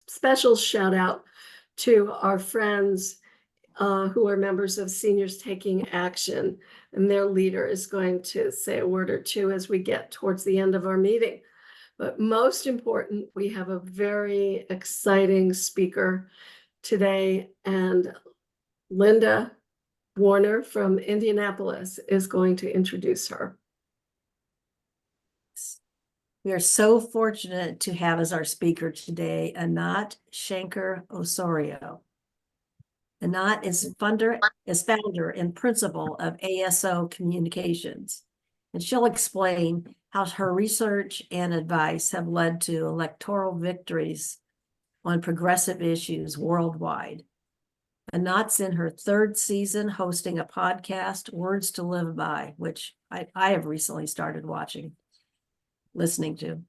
special shout out to our friends who are members of Seniors Taking Action, and their leader is going to say a word or two as we get towards the end of our meeting. But most important, we have a very exciting speaker today, and Linda Warner from Indianapolis is going to introduce her. We are so fortunate to have as our speaker today, Anat Shenker-Osorio. Anat is founder and principal of ASO Communications, and she'll explain how her research and advice have led to electoral victories on progressive issues worldwide. Anat's in her third season hosting a podcast, Words to Live By, which I have recently started listening to.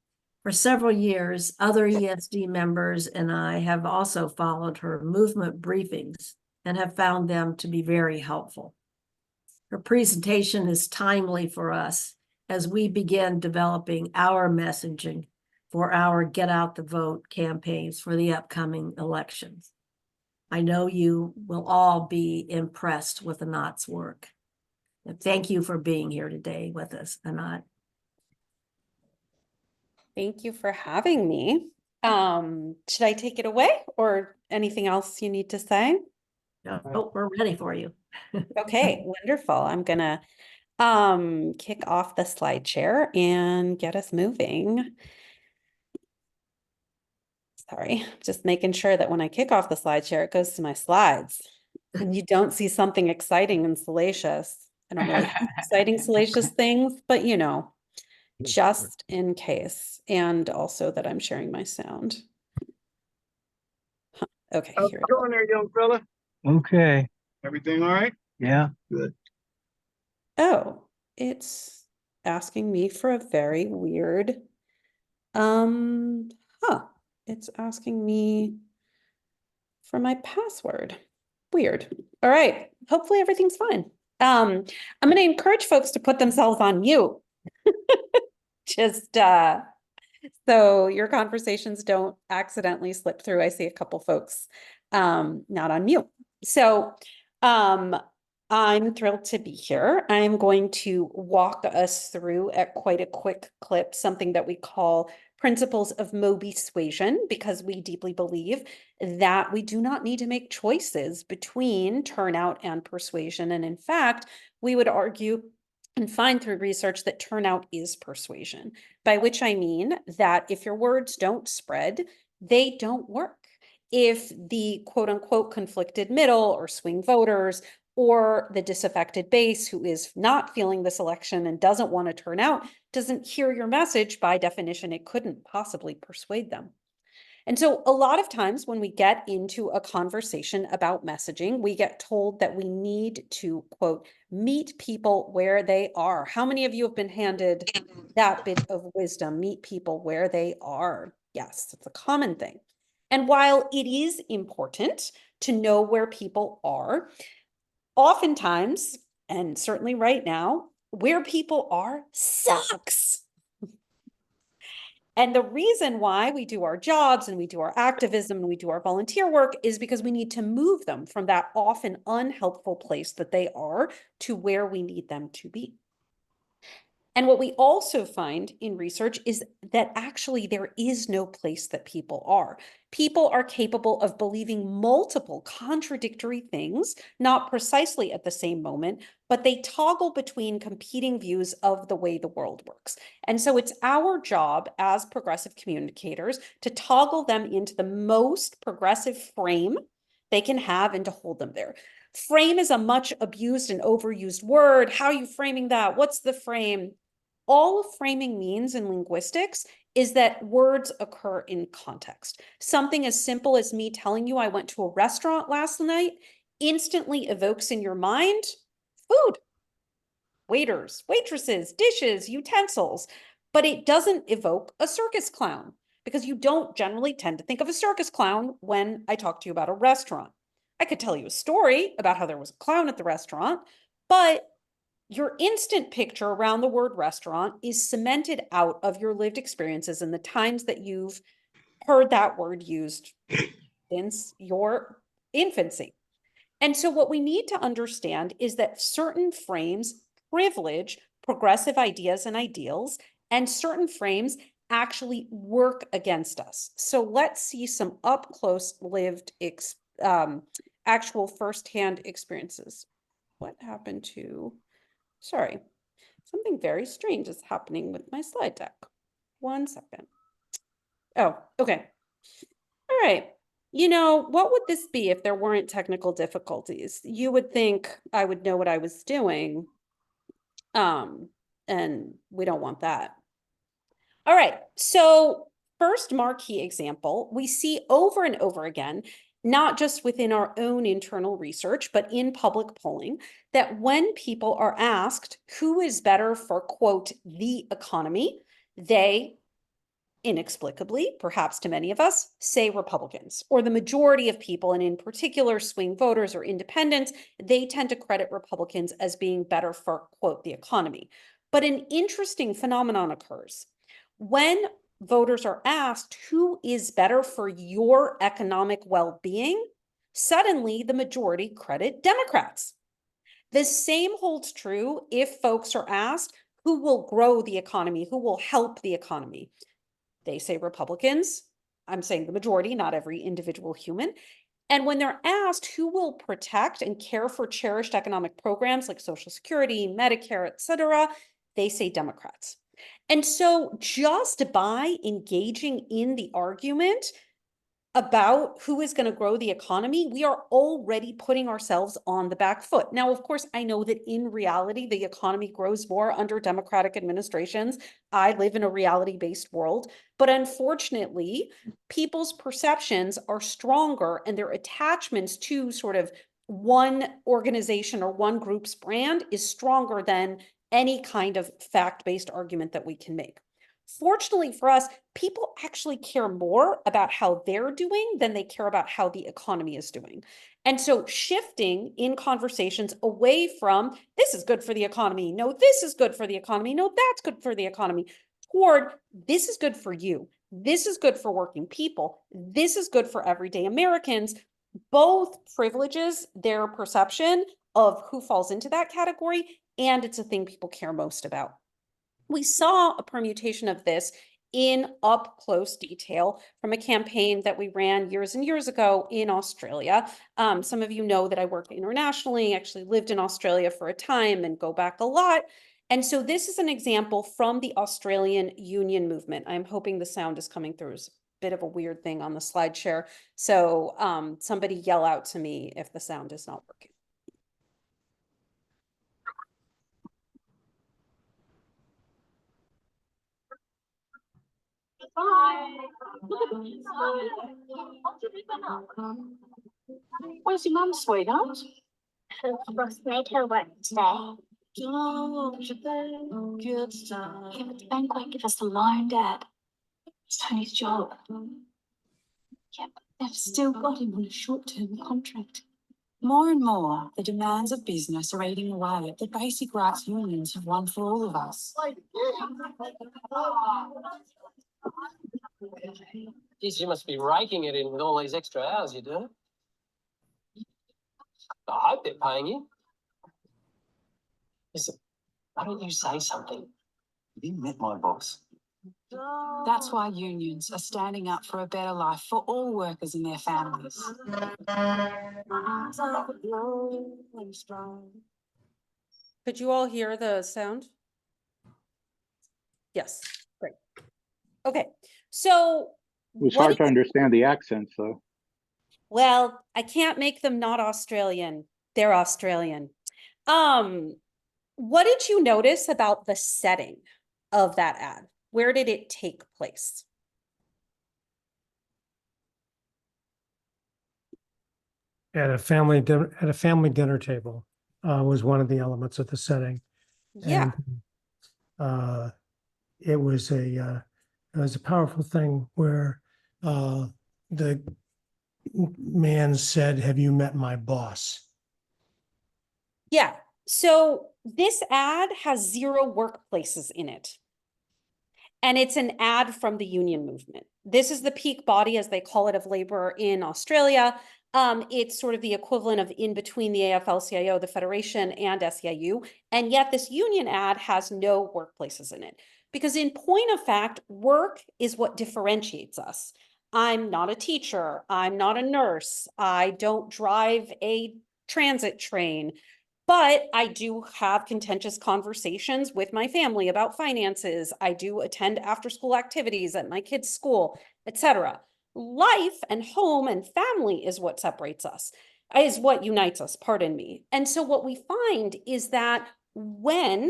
For several years, other ESD members and I have also followed her movement briefings and have found them to be very helpful. Her presentation is timely for us as we begin developing our messaging for our Get Out the Vote campaigns for the upcoming elections. I know you will all be impressed with Anat's work. And thank you for being here today with us, Anat. Thank you for having me. Should I take it away or anything else you need to say? No, we're ready for you. Okay, wonderful. I'm gonna kick off the slide share and get us moving. Sorry, just making sure that when I kick off the slide share, it goes to my slides and you don't see something exciting and salacious. I don't really have exciting, salacious things, but you know, just in case. And also that I'm sharing my sound. Huh. Okay, How's here it going there, young fella? Okay. Everything all right? Yeah. Good. Oh, it's asking me for a very weird, it's asking me for my password. Weird. All right. Hopefully everything's fine. I'm going to encourage folks to put themselves on mute. Just so your conversations don't accidentally slip through. I see a couple folks not on mute. So I'm thrilled to be here. I'm going to walk us through at quite a quick clip, something that we call principles of Mobilizing, because we deeply believe that we do not need to make choices between turnout and persuasion. And in fact, we would argue and find through research that turnout is persuasion, by which I mean that if your words don't spread, they don't work. If the quote unquote conflicted middle or swing voters or the disaffected base who is not feeling this election and doesn't want to turn out, doesn't hear your message, by definition, it couldn't possibly persuade them. And so a lot of times when we get into a conversation about messaging, we get told that we need to, quote, meet people where they are. How many of you have been handed that bit of wisdom? Meet people where they are. Yes, it's a common thing. And while it is important to know where people are, oftentimes, and certainly right now, where people are sucks. And the reason why we do our jobs and we do our activism and we do our volunteer work is because we need to move them from that often unhelpful place that they are to where we need them to be. And what we also find in research is that actually there is no place that people are. People are capable of believing multiple contradictory things, not precisely at the same moment, but they toggle between competing views of the way the world works. And so it's our job as progressive communicators to toggle them into the most progressive frame they can have and to hold them there. Frame is a much abused and overused word. How are you framing that? What's the frame? All framing means in linguistics is that words occur in context. Something as simple as me telling you I went to a restaurant last night instantly evokes in your mind food, waiters, waitresses, dishes, utensils, but it doesn't evoke a circus clown because you don't generally tend to think of a circus clown when I talk to you about a restaurant. I could tell you a story about how there was a clown at the restaurant, but your instant picture around the word restaurant is cemented out of your lived experiences and the times that you've heard that word used since your infancy. And so what we need to understand is that certain frames privilege progressive ideas and ideals, and certain frames actually work against us. So let's see some up close lived actual firsthand experiences. What happened to, sorry, something very strange is happening with my slide deck. 1 second. Oh, okay. All right. You know, what would this be if there weren't technical difficulties? You would think I would know what I was doing. And we don't want that. All right. So first marquee example, we see over and over again, not just within our own internal research, but in public polling, that when people are asked who is better for, quote, the economy, they inexplicably, perhaps to many of us, say Republicans, or the majority of people, and in particular swing voters or independents, they tend to credit Republicans as being better for, quote, the economy. But an interesting phenomenon occurs. When voters are asked who is better for your economic well-being, suddenly the majority credit Democrats. The same holds true if folks are asked who will grow the economy, who will help the economy. They say Republicans. I'm saying the majority, not every individual human. And when they're asked who will protect and care for cherished economic programs like Social Security, Medicare, et cetera, they say Democrats. And so just by engaging in the argument about who is going to grow the economy, we are already putting ourselves on the back foot. Now, of course, I know that in reality, the economy grows more under Democratic administrations. I live in a reality-based world, but unfortunately, people's perceptions are stronger and their attachments to sort of one organization or one group's brand is stronger than any kind of fact-based argument that we can make. Fortunately for us, people actually care more about how they're doing than they care about how the economy is doing. And so shifting in conversations away from this is good for the economy, no, this is good for the economy, no, that's good for the economy, toward this is good for you, this is good for working people, this is good for everyday Americans, both privileges their perception of who falls into that category, and it's a thing people care most about. We saw a permutation of this in up close detail from a campaign that we ran years and years ago in Australia. Some of you know that I work internationally, actually lived in Australia for a time and go back a lot. And so this is an example from the Australian union movement. I'm hoping the sound is coming through. It's a bit of a weird thing on the slide share. So somebody yell out to me if the sound is not working. Where's your mum, sweetheart? Her boss made her work today. Don't you think it's time? Yeah, but the bank won't give us the loan, Dad. It's Tony's job. Yeah, but they've still got him on a short-term contract. More and more, the demands of business are eating away at the basic rights unions have won for all of us. Geez, you must be raking it in with all these extra hours you do. I hope they're paying you. Listen, why don't you say something? Have you met my boss? That's why unions are standing up for a better life for all workers and their families. Could you all hear the sound? Yes, great. Okay, so It was what hard is- to understand the accents, though. well, I can't make them not Australian. They're Australian. What did you notice about the setting of that ad? Where did it take place? At a family dinner table was one of the elements of the setting. Yeah, And it was a powerful thing where the man said, "Have you met my boss?" yeah. So this ad has 0 workplaces in it. And it's an ad from the union movement. This is the peak body, as they call it, of labor in Australia. It's sort of the equivalent of in between the AFL-CIO, the Federation, and SEIU. And yet this union ad has no workplaces in it. Because in point of fact, work is what differentiates us. I'm not a teacher. I'm not a nurse. I don't drive a transit train. But I do have contentious conversations with my family about finances. I do attend after-school activities at my kids' school, etc. Life and home and family is what separates us, is what unites us, pardon me. And so what we find is that when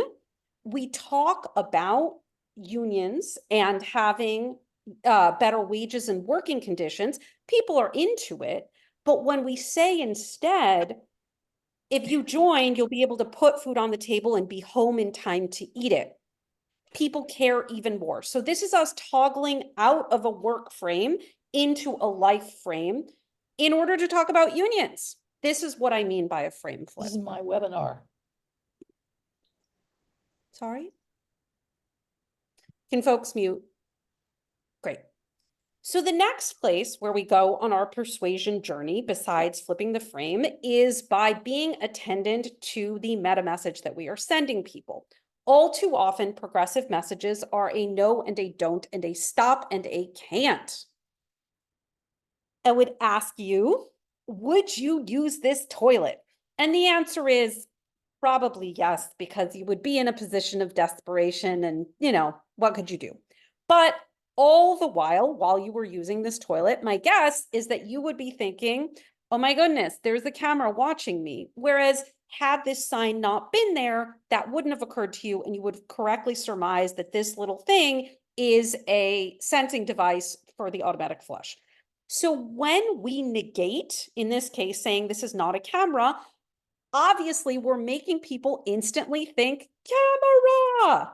we talk about unions and having better wages and working conditions, people are into it. But when we say instead, if you join, you'll be able to put food on the table and be home in time to eat it, people care even more. So this is us toggling out of a work frame into a life frame in order to talk about unions. This is what I mean by a frame flip. This is my webinar. Sorry? Can folks mute? Great. So the next place where we go on our persuasion journey, besides flipping the frame, is by being attendant to the meta message that we are sending people. All too often, progressive messages are a no and a don't and a stop and a can't. I would ask you, would you use this toilet? And the answer is probably yes, because you would be in a position of desperation and, what could you do? But all the while you were using this toilet, my guess is that you would be thinking, oh my goodness, there's a camera watching me. Whereas had this sign not been there, that wouldn't have occurred to you, and you would correctly surmise that this little thing is a sensing device for the automatic flush. So when we negate, in this case, saying this is not a camera, obviously we're making people instantly think camera.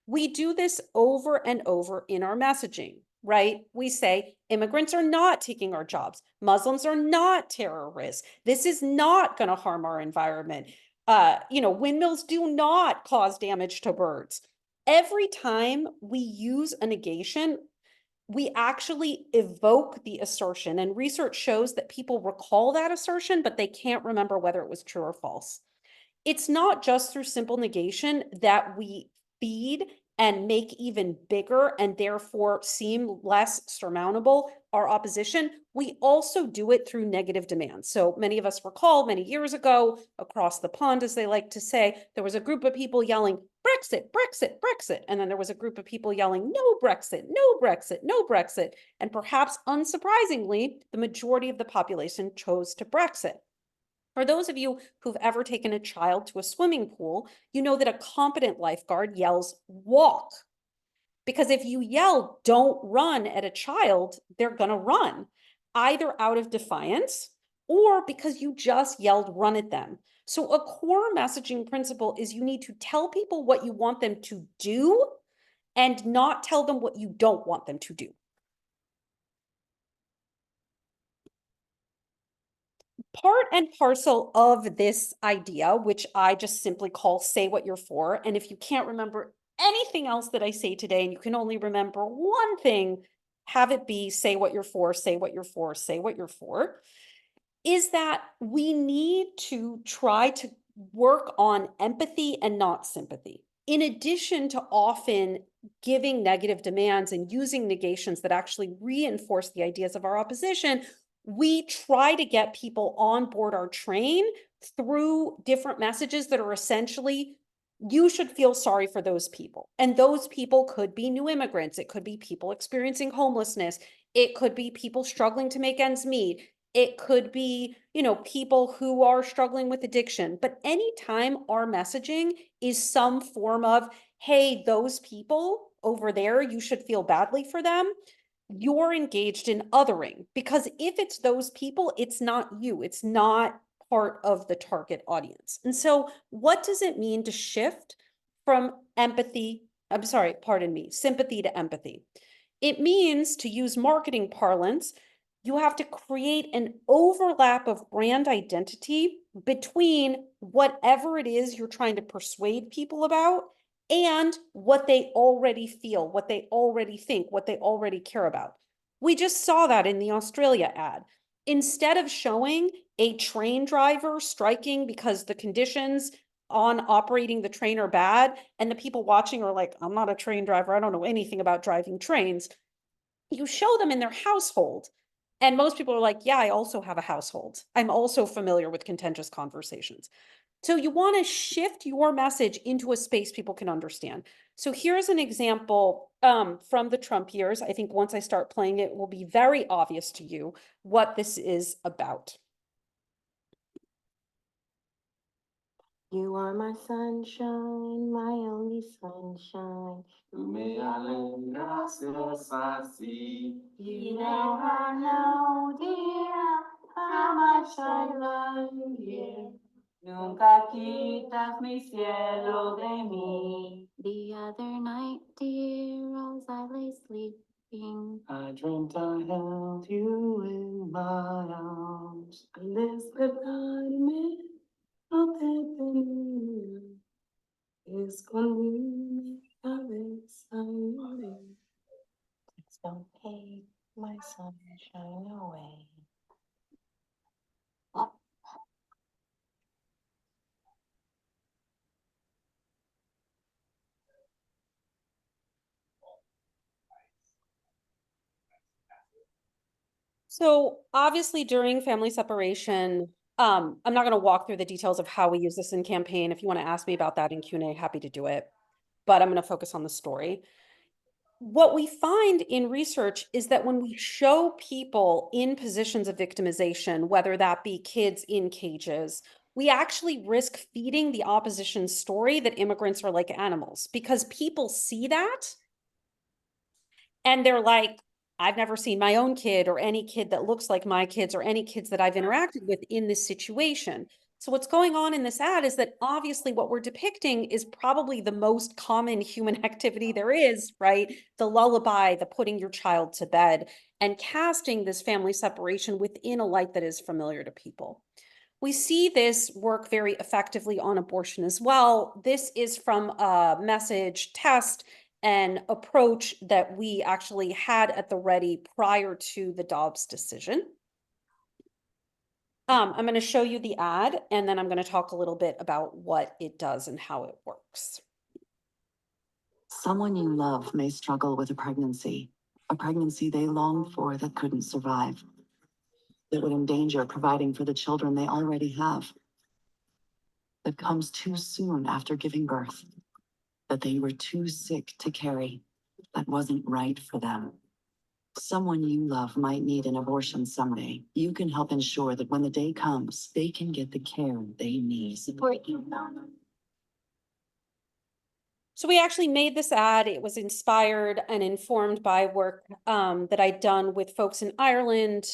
We do this over and over in our messaging, right? We say immigrants are not taking our jobs. Muslims are not terrorists. This is not going to harm our environment. Windmills do not cause damage to birds. Every time we use a negation, we actually evoke the assertion, and research shows that people recall that assertion, but they can't remember whether it was true or false. It's not just through simple negation that we feed and make even bigger and therefore seem less surmountable our opposition. We also do it through negative demands. So many of us recall many years ago, across the pond, as they like to say, there was a group of people yelling, Brexit, Brexit, Brexit. And then there was a group of people yelling, no Brexit, no Brexit, no Brexit. And perhaps unsurprisingly, the majority of the population chose to Brexit. For those of you who've ever taken a child to a swimming pool, you know that a competent lifeguard yells, walk. Because if you yell, don't run at a child, they're gonna run, either out of defiance or because you just yelled, run at them. So a core messaging principle is you need to tell people what you want them to do and not tell them what you don't want them to do. Part and parcel of this idea, which I just simply call say what you're for, and if you can't remember anything else that I say today and you can only remember one thing, have it be say what you're for, say what you're for, say what you're for, is that we need to try to work on empathy and not sympathy. In addition to often giving negative demands and using negations that actually reinforce the ideas of our opposition, we try to get people on board our train through different messages that are essentially, you should feel sorry for those people. And those people could be new immigrants. It could be people experiencing homelessness. It could be people struggling to make ends meet. It could be, people who are struggling with addiction. But anytime our messaging is some form of, hey, those people over there, you should feel badly for them, you're engaged in othering. Because if it's those people, it's not you. It's not part of the target audience. And so what does it mean to shift from sympathy to empathy? It means, to use marketing parlance, you have to create an overlap of brand identity between whatever it is you're trying to persuade people about and what they already feel, what they already think, what they already care about. We just saw that in the Australia ad. Instead of showing a train driver striking because the conditions on operating the train are bad, and the people watching are like, I'm not a train driver, I don't know anything about driving trains. You show them in their household. And most people are like, yeah, I also have a household. I'm also familiar with contentious conversations. So you want to shift your message into a space people can understand. So here's an example from the Trump years. I think once I start playing it, will be very obvious to you what this is about. You are my sunshine, my only sunshine. You never know, dear, how much I love you. Nunca quitas mi cielo de mí. The other night, dear, as I lay sleeping, I dreamt I held you in my arms. despertarme, no te tenía. Escondí mi cabeza y lloré. Please don't take my sunshine away. So obviously during family separation, I'm not going to walk through the details of how we use this in campaign. If you want to ask me about that in Q&A, happy to do it. But I'm going to focus on the story. What we find in research is that when we show people in positions of victimization, whether that be kids in cages, we actually risk feeding the opposition's story that immigrants are like animals, because people see that and they're like, I've never seen my own kid or any kid that looks like my kids or any kids that I've interacted with in this situation. So what's going on in this ad is that obviously what we're depicting is probably the most common human activity there is, right? The lullaby, the putting your child to bed, and casting this family separation within a light that is familiar to people. We see this work very effectively on abortion as well. This is from a message test and approach that we actually had at the ready prior to the Dobbs decision. I'm going to show you the ad, and then I'm going to talk a little bit about what it does and how it works. Someone you love may struggle with a pregnancy they longed for that couldn't survive, that would endanger providing for the children they already have, that comes too soon after giving birth, that they were too sick to carry, that wasn't right for them. Someone you love might need an abortion someday. You can help ensure that when the day comes, they can get the care they need. Support you. So we actually made this ad. It was inspired and informed by work that I'd done with folks in Ireland,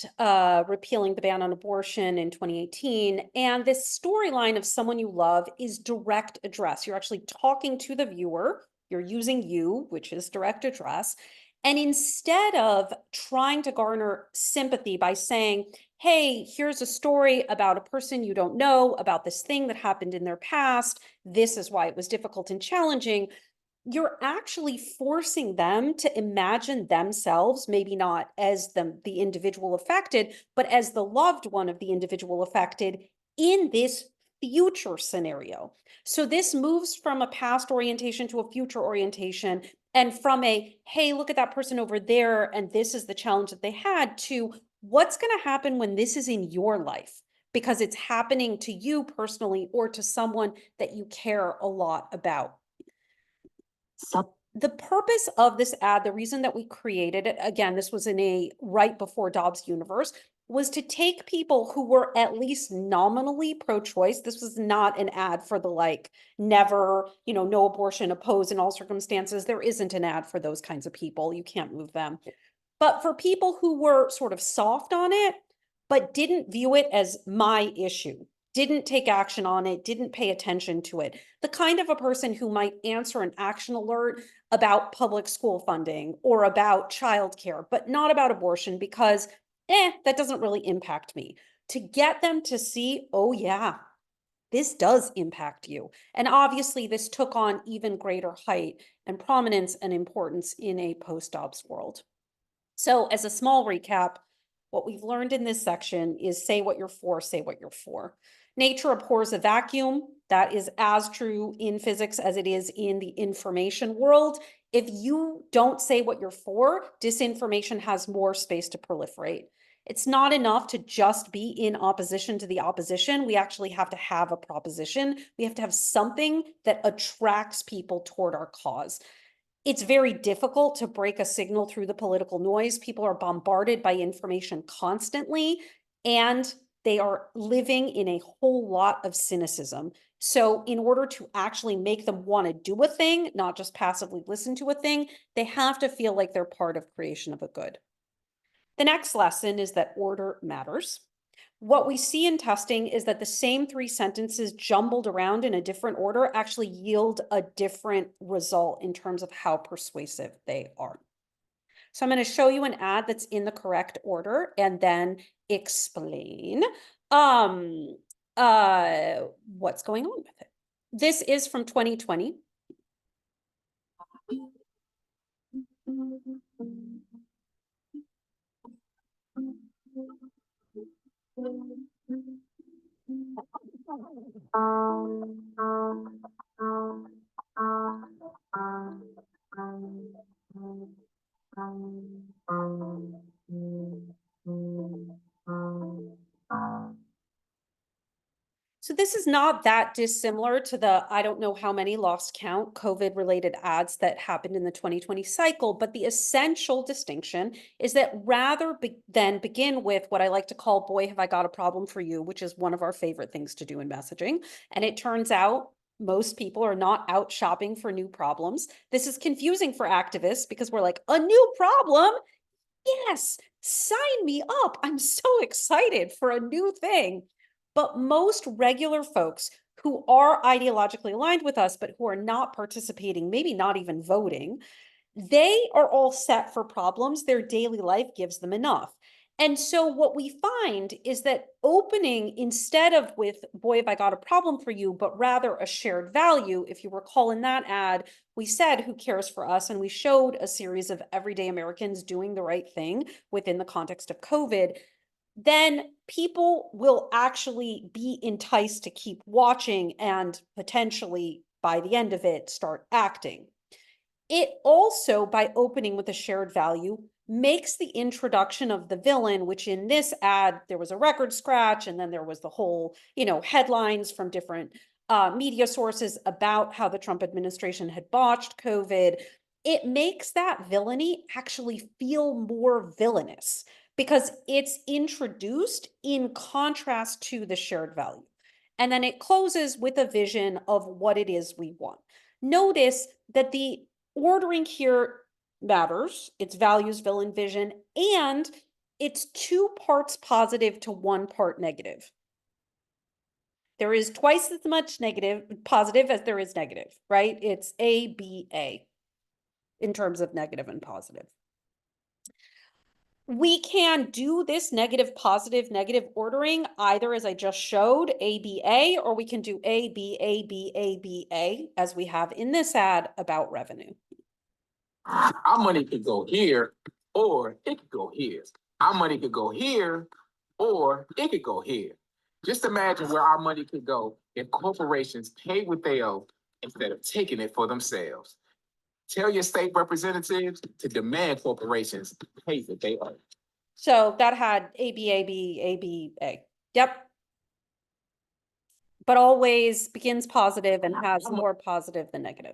repealing the ban on abortion in 2018. And this storyline of someone you love is direct address. You're actually talking to the viewer. You're using you, which is direct address. And instead of trying to garner sympathy by saying, hey, here's a story about a person you don't know, about this thing that happened in their past, this is why it was difficult and challenging, you're actually forcing them to imagine themselves, maybe not as the individual affected, but as the loved one of the individual affected in this future scenario. So this moves from a past orientation to a future orientation, and from a, hey, look at that person over there, and this is the challenge that they had, to what's going to happen when this is in your life, because it's happening to you personally or to someone that you care a lot about. So the purpose of this ad, the reason that we created it, again, this was in a right before Dobbs universe, was to take people who were at least nominally pro-choice. This was not an ad for the like, never, no abortion, oppose in all circumstances. There isn't an ad for those kinds of people. You can't move them. But for people who were sort of soft on it, but didn't view it as my issue, didn't take action on it, didn't pay attention to it, the kind of a person who might answer an action alert about public school funding or about childcare, but not about abortion because, that doesn't really impact me. To get them to see, oh yeah, this does impact you. And obviously this took on even greater height and prominence and importance in a post-Dobbs world. So as a small recap, what we've learned in this section is say what you're for, say what you're for. Nature abhors a vacuum. That is as true in physics as it is in the information world. If you don't say what you're for, disinformation has more space to proliferate. It's not enough to just be in opposition to the opposition. We actually have to have a proposition. We have to have something that attracts people toward our cause. It's very difficult to break a signal through the political noise. People are bombarded by information constantly, and they are living in a whole lot of cynicism. So in order to actually make them want to do a thing, not just passively listen to a thing, they have to feel like they're part of creation of a good. The next lesson is that order matters. What we see in testing is that the same 3 sentences jumbled around in a different order actually yield a different result in terms of how persuasive they are. So I'm going to show you an ad that's in the correct order and then explain what's going on with it. This is from 2020. So this is not that dissimilar to the, I don't know how many, lost count, COVID-related ads that happened in the 2020 cycle, but the essential distinction is that rather than begin with what I like to call, boy, have I got a problem for you, which is one of our favorite things to do in messaging. And it turns out most people are not out shopping for new problems. This is confusing for activists because we're like, a new problem? Yes, sign me up. I'm so excited for a new thing. But most regular folks who are ideologically aligned with us, but who are not participating, maybe not even voting, they are all set for problems. Their daily life gives them enough. And so what we find is that opening, instead of with, boy, have I got a problem for you, but rather a shared value. If you recall in that ad, we said, who cares for us? And we showed a series of everyday Americans doing the right thing within the context of COVID. Then people will actually be enticed to keep watching and potentially by the end of it, start acting. It also, by opening with a shared value, makes the introduction of the villain, which in this ad, there was a record scratch, and then there was the whole, headlines from different media sources about how the Trump administration had botched COVID. It makes that villainy actually feel more villainous because it's introduced in contrast to the shared value. And then it closes with a vision of what it is we want. Notice that the ordering here matters. It's values, villain, vision, and it's 2 parts positive to 1 part negative. There is twice as much positive as there is negative, right? It's A, B, A in terms of negative and positive. We can do this negative, positive, negative ordering either as I just showed, A, B, A, or we can do A, B, A, B, A, B, A, as we have in this ad about revenue. Our money could go here, or it could go here. Our money could go here, or it could go here. Just imagine where our money could go if corporations paid what they owe instead of taking it for themselves. Tell your state representatives to demand corporations pay what they owe. So that had A, B, A, B, A, B, A. Yep. But always begins positive and has more positive than negative.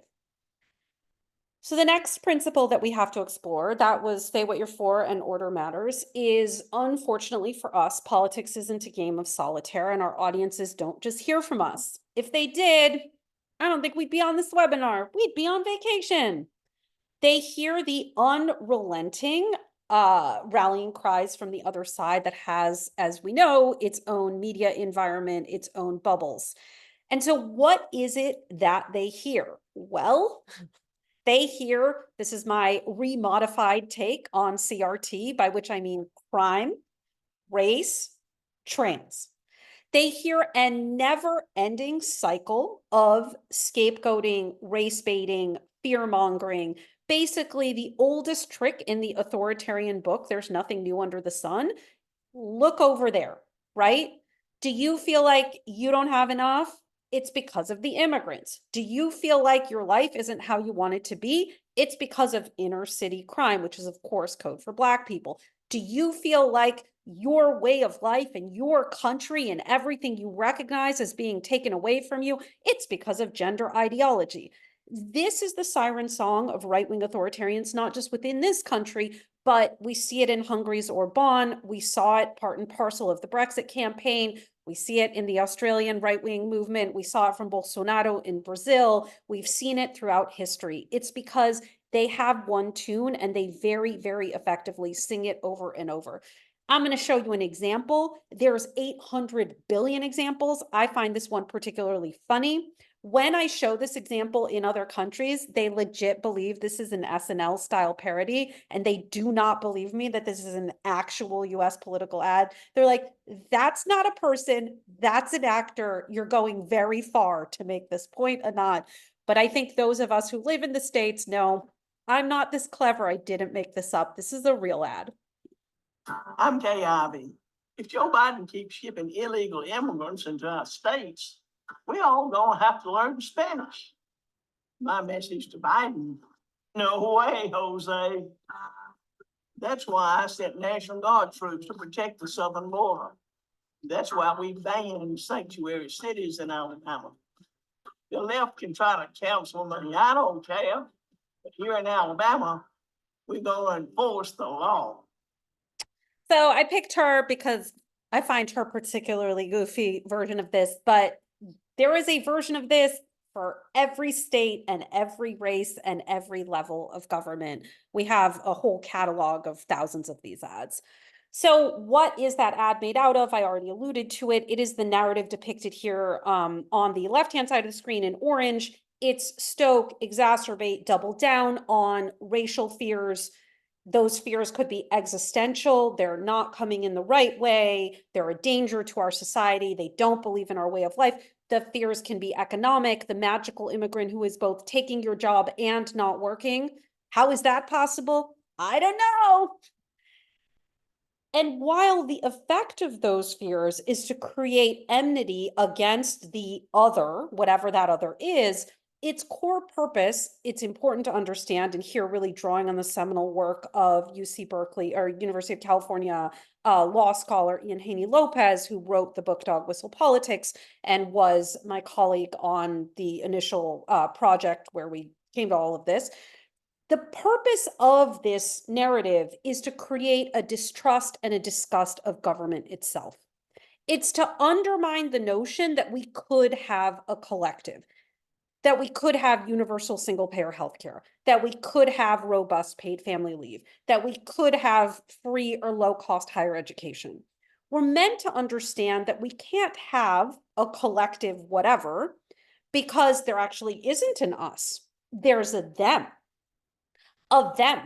So the next principle that we have to explore, that was say what you're for and order matters, is unfortunately for us, politics isn't a game of solitaire and our audiences don't just hear from us. If they did, I don't think we'd be on this webinar. We'd be on vacation. They hear the unrelenting rallying cries from the other side that has, as we know, its own media environment, its own bubbles. And so what is it that they hear? Well, they hear, this is my remodified take on CRT, by which I mean crime, race, trans. They hear a never-ending cycle of scapegoating, race baiting, fear-mongering, basically the oldest trick in the authoritarian book, There's Nothing New Under the Sun. Look over there, right? Do you feel like you don't have enough? It's because of the immigrants. Do you feel like your life isn't how you want it to be? It's because of inner city crime, which is, of course, code for Black people. Do you feel like your way of life and your country and everything you recognize as being taken away from you? It's because of gender ideology. This is the siren song of right-wing authoritarians, not just within this country, but we see it in Hungary's Orban. We saw it part and parcel of the Brexit campaign. We see it in the Australian right-wing movement. We saw it from Bolsonaro in Brazil. We've seen it throughout history. It's because they have one tune and they very, very effectively sing it over and over. I'm going to show you an example. There's 800 billion examples. I find this one particularly funny. When I show this example in other countries, they legit believe this is an SNL style parody, and they do not believe me that this is an actual US political ad. They're like, that's not a person, that's an actor. You're going very far to make this point, Anat. But I think those of us who live in the States know I'm not this clever. I didn't make this up. This is a real ad. I'm Kay Ivey. If Joe Biden keeps shipping illegal immigrants into our states, we all gonna have to learn Spanish. My message to Biden, no way, Jose. That's why I sent National Guard troops to protect the southern border. That's why we banned sanctuary cities in Alabama. The left can try to counsel me, I don't care. But here in Alabama, we're gonna enforce the law. So I picked her because I find her particularly goofy version of this, but there is a version of this for every state and every race and every level of government. We have a whole catalog of thousands of these ads. So what is that ad made out of? I already alluded to it. It is the narrative depicted here on the left-hand side of the screen in orange. It's stoke, exacerbate, double down on racial fears. Those fears could be existential. They're not coming in the right way. They're a danger to our society. They don't believe in our way of life. The fears can be economic. The magical immigrant who is both taking your job and not working. How is that possible? I don't know. And while the effect of those fears is to create enmity against the other, whatever that other is, its core purpose, it's important to understand, and here really drawing on the seminal work of UC Berkeley or University of California law scholar Ian Haney Lopez, who wrote the book Dog Whistle Politics and was my colleague on the initial project where we came to all of this. The purpose of this narrative is to create a distrust and a disgust of government itself. It's to undermine the notion that we could have a collective, that we could have universal single-payer healthcare, that we could have robust paid family leave, that we could have free or low-cost higher education. We're meant to understand that we can't have a collective whatever because there actually isn't an us. There's a them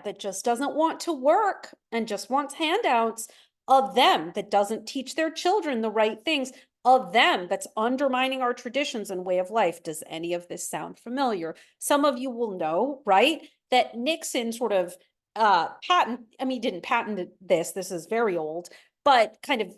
that just doesn't want to work and just wants handouts, of them that doesn't teach their children the right things, of them that's undermining our traditions and way of life. Does any of this sound familiar? Some of you will know, right, that Nixon sort of didn't patent this is very old, but kind of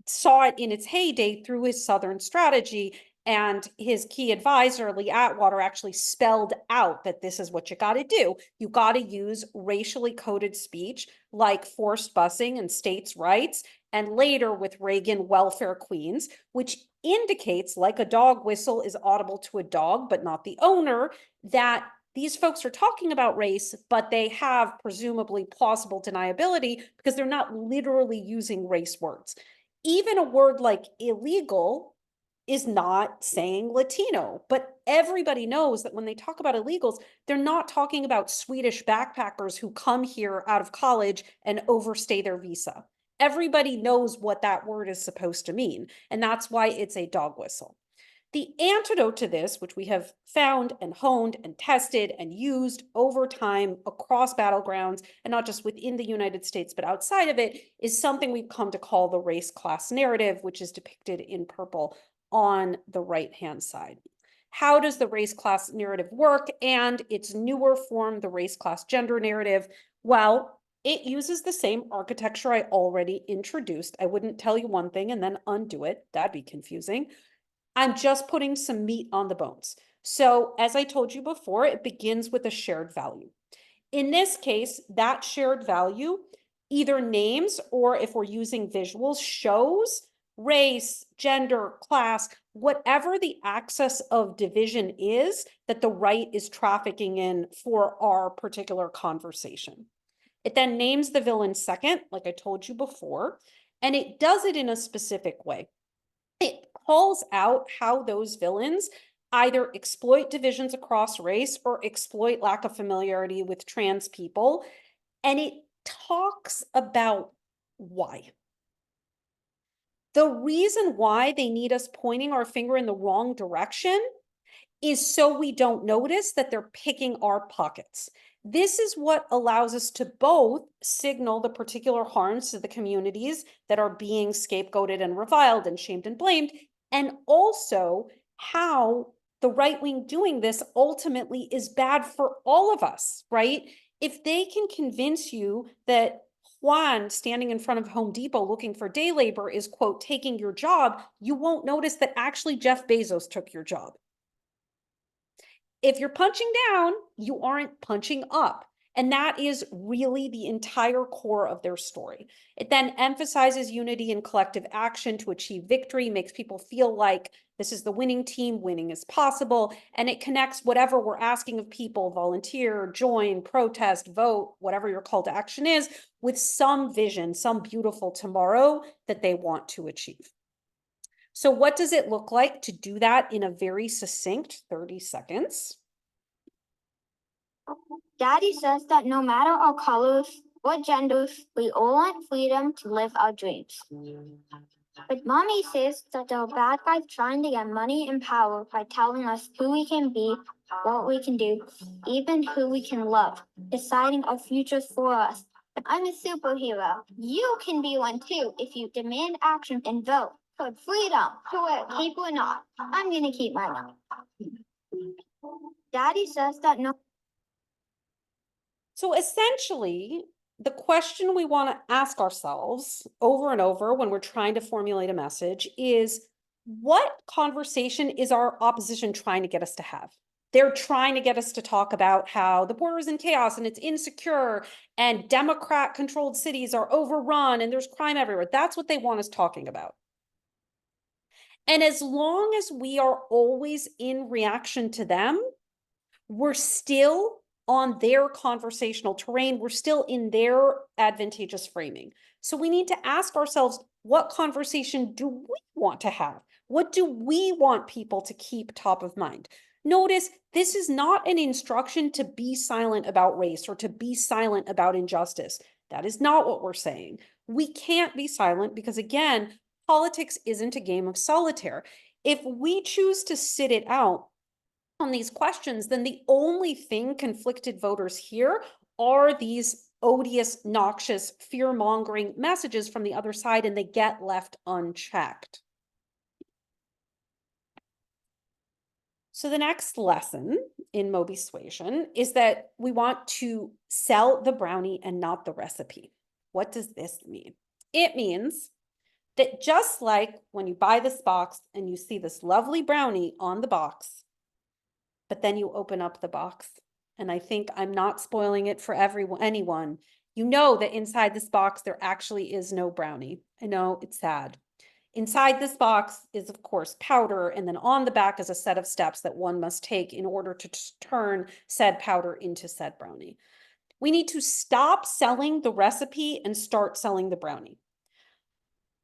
saw it in its heyday through his Southern strategy. And his key advisor, Lee Atwater, actually spelled out that this is what you got to do. You got to use racially coded speech like forced busing and states' rights, and later with Reagan, welfare queens, which indicates, like a dog whistle is audible to a dog, but not the owner, that these folks are talking about race, but they have presumably plausible deniability because they're not literally using race words. Even a word like illegal is not saying Latino, but everybody knows that when they talk about illegals, they're not talking about Swedish backpackers who come here out of college and overstay their visa. Everybody knows what that word is supposed to mean, and that's why it's a dog whistle. The antidote to this, which we have found and honed and tested and used over time across battlegrounds, and not just within the United States, but outside of it, is something we've come to call the race class narrative, which is depicted in purple on the right-hand side. How does the race class narrative work? And its newer form, the race class gender narrative, well, it uses the same architecture I already introduced. I wouldn't tell you one thing and then undo it. That'd be confusing. I'm just putting some meat on the bones. So as I told you before, it begins with a shared value. In this case, that shared value either names, or if we're using visuals, shows race, gender, class, whatever the axis of division is that the right is trafficking in for our particular conversation. It then names the villain second, like I told you before, and it does it in a specific way. It calls out how those villains either exploit divisions across race or exploit lack of familiarity with trans people, and it talks about why. The reason why they need us pointing our finger in the wrong direction is so we don't notice that they're picking our pockets. This is what allows us to both signal the particular harms to the communities that are being scapegoated and reviled and shamed and blamed, and also how the right wing doing this ultimately is bad for all of us, right? If they can convince you that Juan standing in front of Home Depot looking for day labor is, quote, taking your job, you won't notice that actually Jeff Bezos took your job. If you're punching down, you aren't punching up. And that is really the entire core of their story. It then emphasizes unity and collective action to achieve victory, makes people feel like this is the winning team, winning is possible, and it connects whatever we're asking of people, volunteer, join, protest, vote, whatever your call to action is, with some vision, some beautiful tomorrow that they want to achieve. So what does it look like to do that in a very succinct 30 seconds? Daddy says that no matter our colors, what genders, we all want freedom to live our dreams. But Mommy says that there are bad guys trying to get money and power by telling us who we can be, what we can do, even who we can love, deciding our futures for us. But I'm a superhero. You can be one too if you demand action and vote for freedom to wear a cape or not. I'm gonna keep my mouth. Daddy says that no. So essentially, the question we want to ask ourselves over and over when we're trying to formulate a message is, what conversation is our opposition trying to get us to have? They're trying to get us to talk about how the border is in chaos and it's insecure and Democrat-controlled cities are overrun and there's crime everywhere. That's what they want us talking about. And as long as we are always in reaction to them, we're still on their conversational terrain. We're still in their advantageous framing. So we need to ask ourselves, what conversation do we want to have? What do we want people to keep top of mind? Notice this is not an instruction to be silent about race or to be silent about injustice. That is not what we're saying. We can't be silent because, again, politics isn't a game of solitaire. If we choose to sit it out on these questions, then the only thing conflicted voters hear are these odious, noxious, fear-mongering messages from the other side, and they get left unchecked. So the next lesson in Mobilizing is that we want to sell the brownie and not the recipe. What does this mean? It means that just like when you buy this box and you see this lovely brownie on the box, but then you open up the box, and I think I'm not spoiling it for anyone. You know that inside this box, there actually is no brownie. I know, it's sad. Inside this box is, of course, powder, and then on the back is a set of steps that one must take in order to turn said powder into said brownie. We need to stop selling the recipe and start selling the brownie.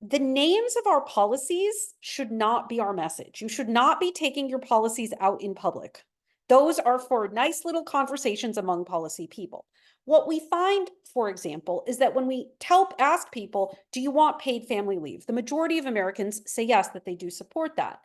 The names of our policies should not be our message. You should not be taking your policies out in public. Those are for nice little conversations among policy people. What we find, for example, is that when we ask people, do you want paid family leave? The majority of Americans say yes, that they do support that.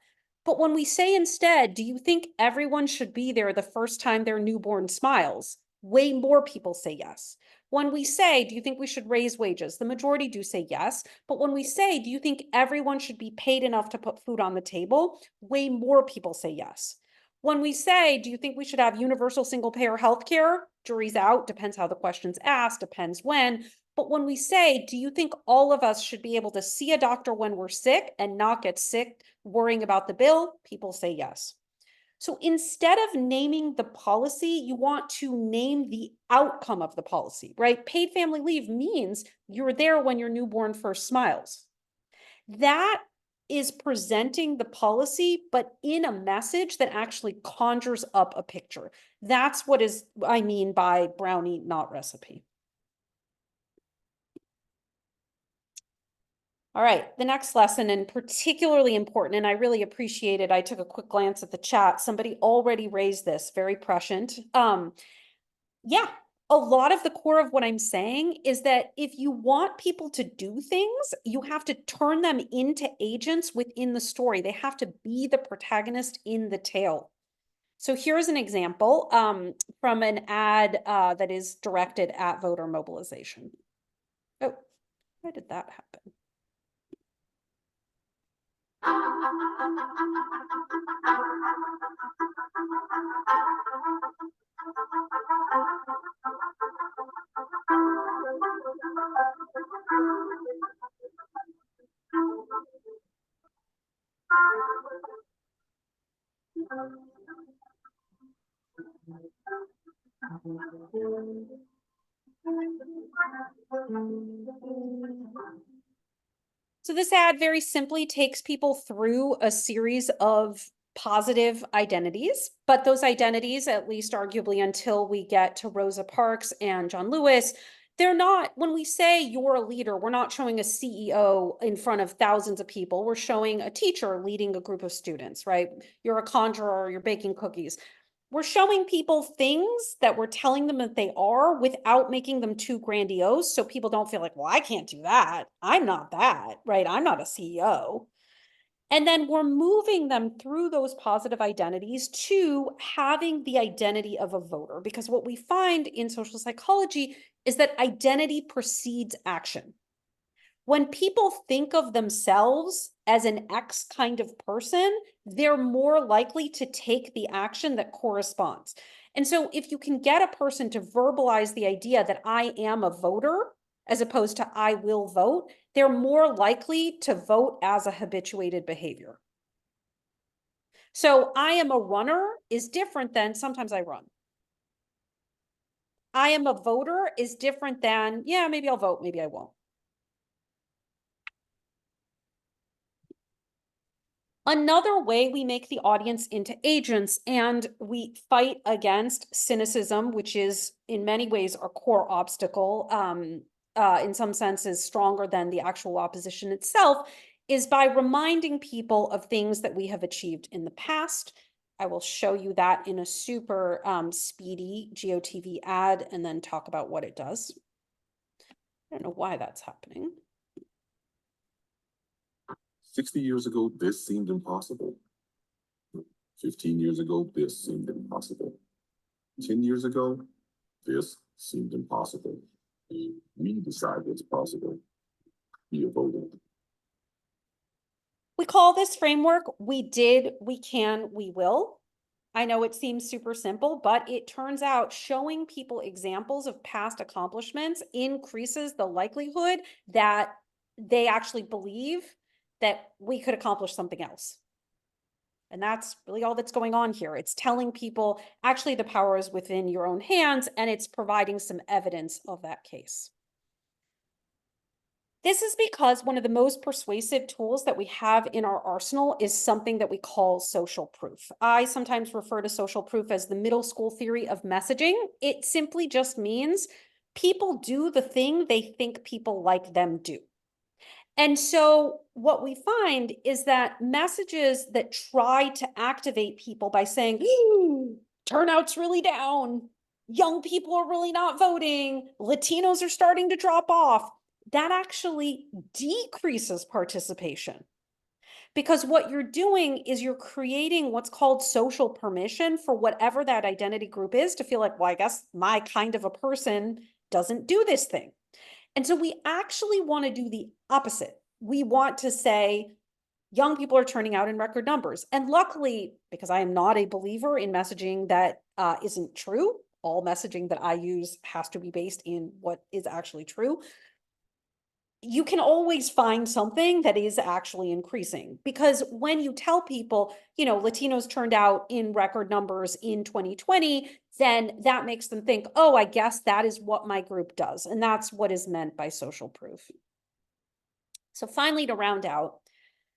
But when we say instead, do you think everyone should be there the first time their newborn smiles? Way more people say yes. When we say, do you think we should raise wages? The majority do say yes. But when we say, do you think everyone should be paid enough to put food on the table? Way more people say yes. When we say, do you think we should have universal single payer healthcare? Jury's out, depends how the question's asked, depends when. But when we say, do you think all of us should be able to see a doctor when we're sick and not get sick worrying about the bill? People say yes. So instead of naming the policy, you want to name the outcome of the policy, right? Paid family leave means you're there when your newborn first smiles. That is presenting the policy, but in a message that actually conjures up a picture. That's what I mean by brownie, not recipe. All right, the next lesson, and particularly important, and I really appreciate it. I took a quick glance at the chat. Somebody already raised this, very prescient. Yeah, a lot of the core of what I'm saying is that if you want people to do things, you have to turn them into agents within the story. They have to be the protagonist in the tale. So here's an example from an ad that is directed at voter mobilization. Oh, why did that happen? So this ad very simply takes people through a series of positive identities, but those identities, at least arguably until we get to Rosa Parks and John Lewis, they're not, when we say you're a leader, we're not showing a CEO in front of thousands of people. We're showing a teacher leading a group of students, right? You're a conjurer, you're baking cookies. We're showing people things that we're telling them that they are without making them too grandiose. So people don't feel like, well, I can't do that. I'm not that, right? I'm not a CEO. And then we're moving them through those positive identities to having the identity of a voter. Because what we find in social psychology is that identity precedes action. When people think of themselves as an X kind of person, they're more likely to take the action that corresponds. And so if you can get a person to verbalize the idea that I am a voter, as opposed to I will vote, they're more likely to vote as a habituated behavior. So I am a runner is different than sometimes I run. I am a voter is different than, yeah, maybe I'll vote, maybe I won't. Another way we make the audience into agents and we fight against cynicism, which is in many ways our core obstacle, in some senses stronger than the actual opposition itself, is by reminding people of things that we have achieved in the past. I will show you that in a super speedy GOTV ad and then talk about what it does. I don't know why that's happening. 60 years ago, this seemed impossible. 15 years ago, this seemed impossible. 10 years ago, this seemed impossible. We decide what's possible. Be a voter. We call this framework, we did, we can, we will. I know it seems super simple, but it turns out showing people examples of past accomplishments increases the likelihood that they actually believe that we could accomplish something else. And that's really all that's going on here. It's telling people actually the power is within your own hands, and it's providing some evidence of that case. This is because one of the most persuasive tools that we have in our arsenal is something that we call social proof. I sometimes refer to social proof as the middle school theory of messaging. It simply just means people do the thing they think people like them do. And so what we find is that messages that try to activate people by saying, turnout's really down, young people are really not voting, Latinos are starting to drop off, that actually decreases participation. Because what you're doing is you're creating what's called social permission for whatever that identity group is to feel like, well, I guess my kind of a person doesn't do this thing. And so we actually want to do the opposite. We want to say, young people are turning out in record numbers. And luckily, because I am not a believer in messaging that isn't true, all messaging that I use has to be based in what is actually true. You can always find something that is actually increasing, because when you tell people, you know, Latinos turned out in record numbers in 2020, then that makes them think, oh, I guess that is what my group does. And that's what is meant by social proof. So finally, to round out,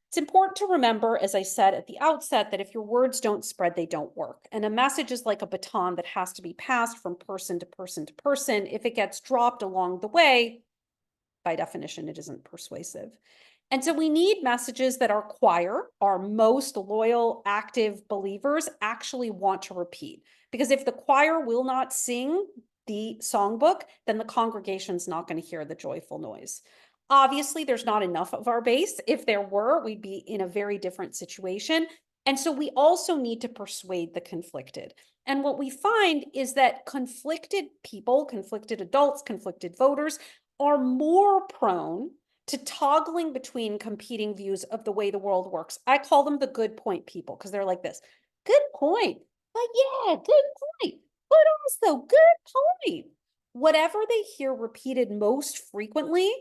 it's important to remember, as I said at the outset, that if your words don't spread, they don't work. And a message is like a baton that has to be passed from person to person to person. If it gets dropped along the way, by definition, it isn't persuasive. And so we need messages that our choir, our most loyal, active believers, actually want to repeat. Because if the choir will not sing the songbook, then the congregation's not going to hear the joyful noise. Obviously, there's not enough of our base. If there were, we'd be in a very different situation. And so we also need to persuade the conflicted. And what we find is that conflicted people, conflicted adults, conflicted voters are more prone to toggling between competing views of the way the world works. I call them the good point people, because they're like this. Good point. But yeah, good point. But also good point. Whatever they hear repeated most frequently,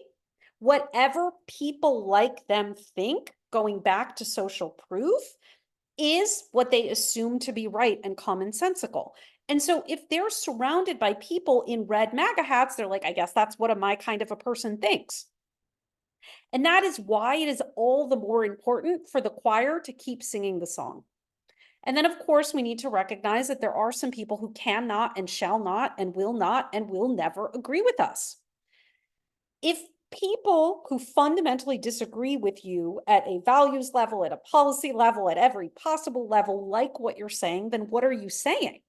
whatever people like them think, going back to social proof, is what they assume to be right and commonsensical. And so if they're surrounded by people in red MAGA hats, they're like, I guess that's what my kind of a person thinks. And that is why it is all the more important for the choir to keep singing the song. And then, of course, we need to recognize that there are some people who cannot and shall not and will never agree with us. If people who fundamentally disagree with you at a values level, at a policy level, at every possible level, like what you're saying, then what are you saying?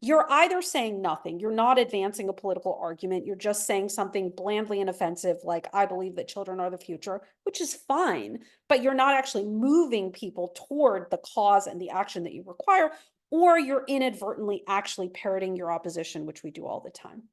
You're either saying nothing, you're not advancing a political argument, you're just saying something blandly inoffensive, like, I believe that children are the future, which is fine, but you're not actually moving people toward the cause and the action that you require, or you're inadvertently actually parroting your opposition, which we do all the time.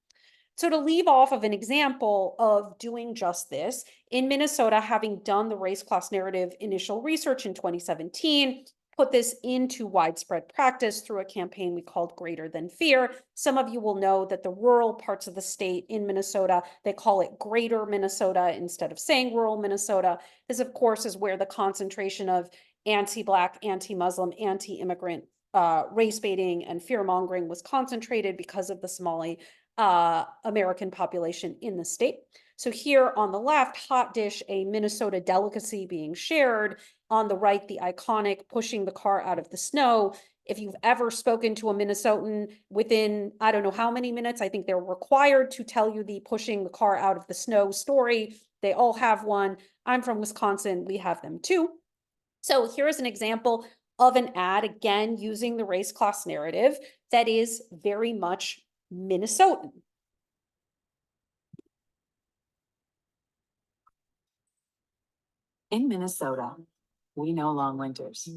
So to leave off of an example of doing just this, in Minnesota, having done the race class narrative initial research in 2017, put this into widespread practice through a campaign we called Greater Than Fear. Some of you will know that the rural parts of the state in Minnesota, they call it Greater Minnesota instead of saying rural Minnesota. This, of course, is where the concentration of anti-Black, anti-Muslim, anti-immigrant race baiting and fear mongering was concentrated because of the Somali American population in the state. So here on the left, hot dish, a Minnesota delicacy being shared. On the right, the iconic pushing the car out of the snow. If you've ever spoken to a Minnesotan within, I don't know how many minutes, I think they're required to tell you the pushing the car out of the snow story. They all have one. I'm from Wisconsin. We have them too. So here's an example of an ad, again, using the race class narrative that is very much Minnesotan. In Minnesota, we know long winters,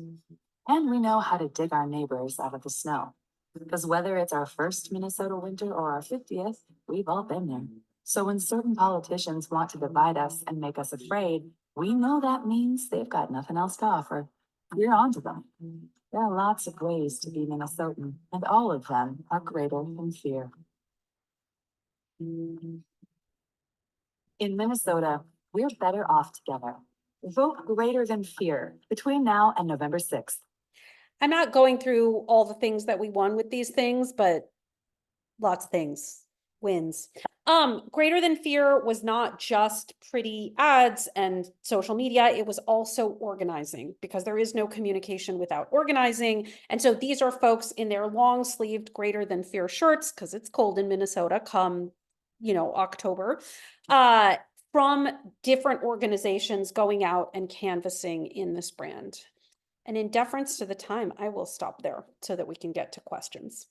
and we know how to dig our neighbors out of the snow. Because whether it's our first Minnesota winter or our 50th, we've all been there. So when certain politicians want to divide us and make us afraid, we know that means they've got nothing else to offer. We're on to them. There are lots of ways to be Minnesotan, and all of them are greater than fear. In Minnesota, we're better off together. Vote Greater Than Fear between now and November 6th. I'm not going through all the things that we won with these things, but lots of things, wins. Greater Than Fear was not just pretty ads and social media, it was also organizing, because there is no communication without organizing. And so these are folks in their long sleeved Greater Than Fear shirts, because it's cold in Minnesota come, October, from different organizations going out and canvassing in this brand. And in deference to the time, I will stop there so that we can get to questions.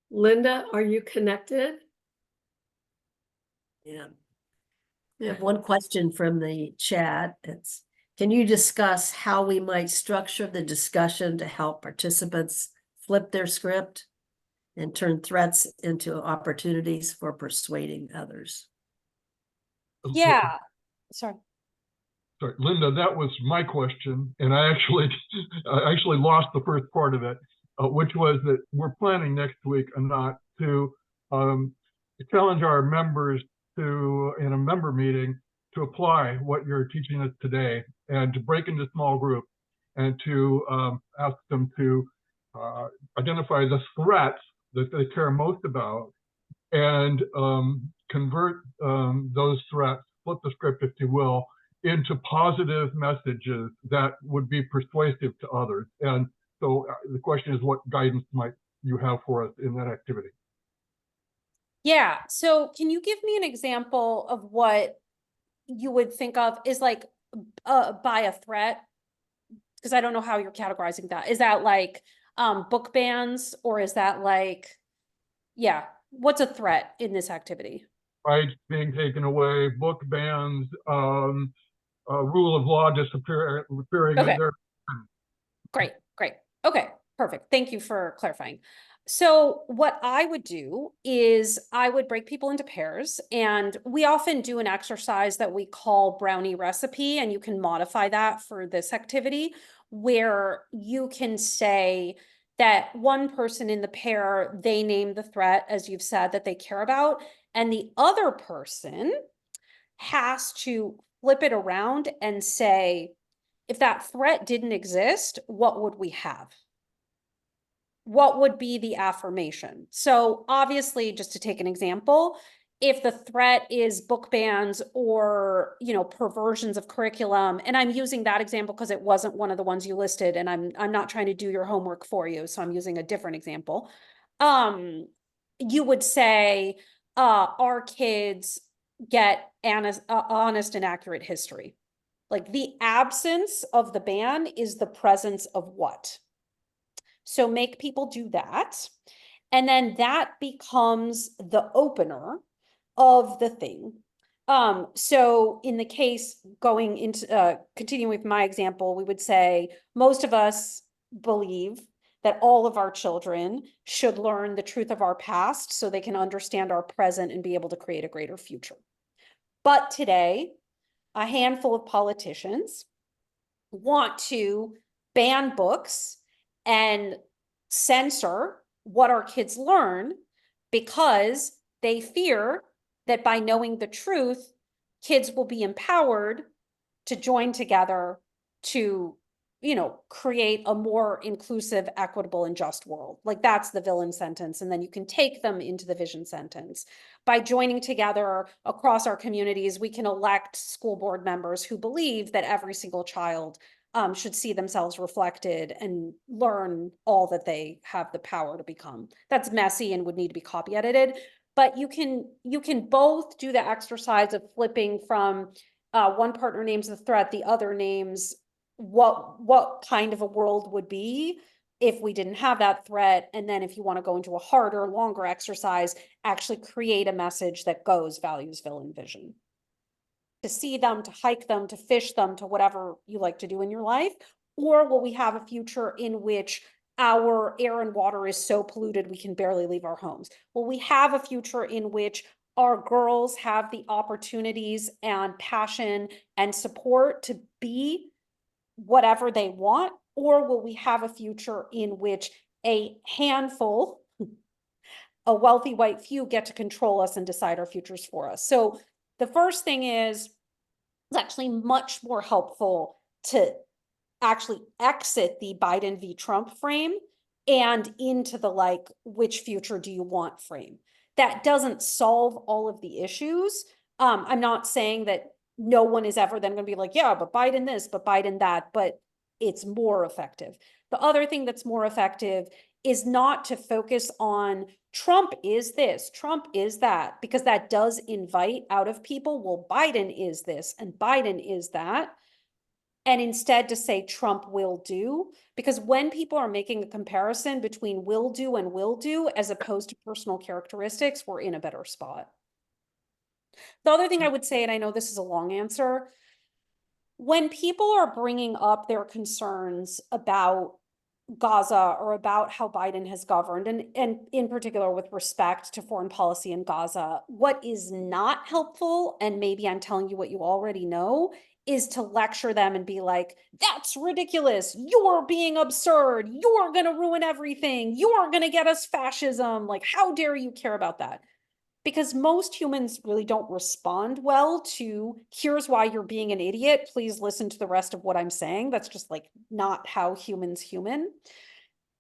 Linda, are you connected? Yeah. We have one question from the chat. It's, can you discuss how we might structure the discussion to help participants flip their script? and turn threats into opportunities for persuading others. Yeah, sorry. Sorry, Linda, that was my question, and I actually lost the first part of it, which was that we're planning next week, Anat, to challenge our members to, in a member meeting, to apply what you're teaching us today and to break into small groups and to ask them to identify the threats that they care most about and convert those threats, flip the script, if you will, into positive messages that would be persuasive to others. And so the question is, what guidance might you have for us in that activity? Yeah, so can you give me an example of what you would think of is like by a threat? Because I don't know how you're categorizing that. Is that like book bans, or is that like, yeah, what's a threat in this activity? Rights being taken away, book bans, rule of law disappearing. Okay. Great, great. Okay, perfect. Thank you for clarifying. So what I would do is I would break people into pairs, and we often do an exercise that we call brownie recipe, and you can modify that for this activity, where you can say that one person in the pair, they name the threat, as you've said, that they care about, and the other person has to flip it around and say, if that threat didn't exist, what would we have? What would be the affirmation? So obviously, just to take an example, if the threat is book bans or, you know, perversions of curriculum, and I'm using that example because it wasn't one of the ones you listed, and I'm not trying to do your homework for you, so I'm using a different example. You would say, our kids get honest and accurate history. Like the absence of the ban is the presence of what? So make people do that. And then that becomes the opener of the thing. So in the case going into, continuing with my example, we would say most of us believe that all of our children should learn the truth of our past so they can understand our present and be able to create a greater future. But today, a handful of politicians want to ban books and censor what our kids learn because they fear that by knowing the truth, kids will be empowered to join together to, you know, create a more inclusive, equitable, and just world. Like that's the villain sentence. And then you can take them into the vision sentence. By joining together across our communities, we can elect school board members who believe that every single child should see themselves reflected and learn all that they have the power to become. That's messy and would need to be copy edited, but you can both do the exercise of flipping from one partner names the threat, the other names what kind of a world would be if we didn't have that threat. And then if you want to go into a harder, longer exercise, actually create a message that goes values, villain, vision. To see them, to hike them, to fish them, to whatever you like to do in your life? Or will we have a future in which our air and water is so polluted we can barely leave our homes? Will we have a future in which our girls have the opportunities and passion and support to be whatever they want? Or will we have a future in which a handful, a wealthy white few, get to control us and decide our futures for us? So the first thing is, it's actually much more helpful to actually exit the Biden v. Trump frame and into the like, which future do you want frame? That doesn't solve all of the issues. I'm not saying that no one is ever then going to be like, yeah, but Biden this, but Biden that, but it's more effective. The other thing that's more effective is not to focus on Trump is this, Trump is that, because that does invite out of people, well, Biden is this and Biden is that. And instead to say Trump will do, because when people are making a comparison between will do and will do, as opposed to personal characteristics, we're in a better spot. The other thing I would say, and I know this is a long answer, when people are bringing up their concerns about Gaza or about how Biden has governed, and in particular with respect to foreign policy in Gaza, what is not helpful, and maybe I'm telling you what you already know, is to lecture them and be like, that's ridiculous. You're being absurd. You're going to ruin everything. You're going to get us fascism. Like, how dare you care about that? Because most humans really don't respond well to, here's why you're being an idiot. Please listen to the rest of what I'm saying. That's just like not how humans human.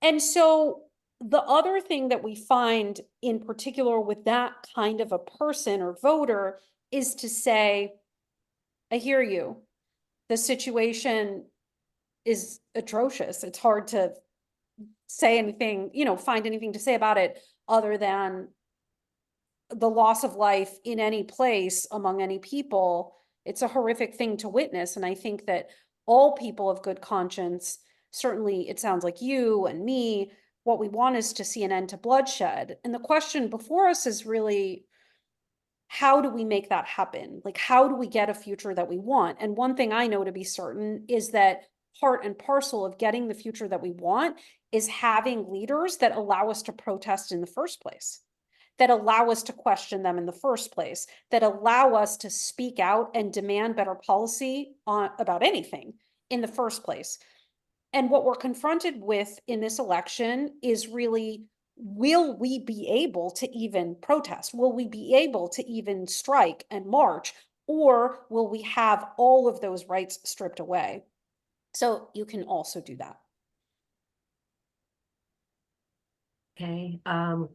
And so the other thing that we find in particular with that kind of a person or voter is to say, I hear you. The situation is atrocious. It's hard to say anything, find anything to say about it other than the loss of life in any place among any people. It's a horrific thing to witness. And I think that all people of good conscience, certainly it sounds like you and me, what we want is to see an end to bloodshed. And the question before us is really, how do we make that happen? Like, how do we get a future that we want? And one thing I know to be certain is that part and parcel of getting the future that we want is having leaders that allow us to protest in the first place, that allow us to question them in the first place, that allow us to speak out and demand better policy about anything in the first place. And what we're confronted with in this election is really, will we be able to even protest? Will we be able to even strike and march? Or will we have all of those rights stripped away? So you can also do that. Okay,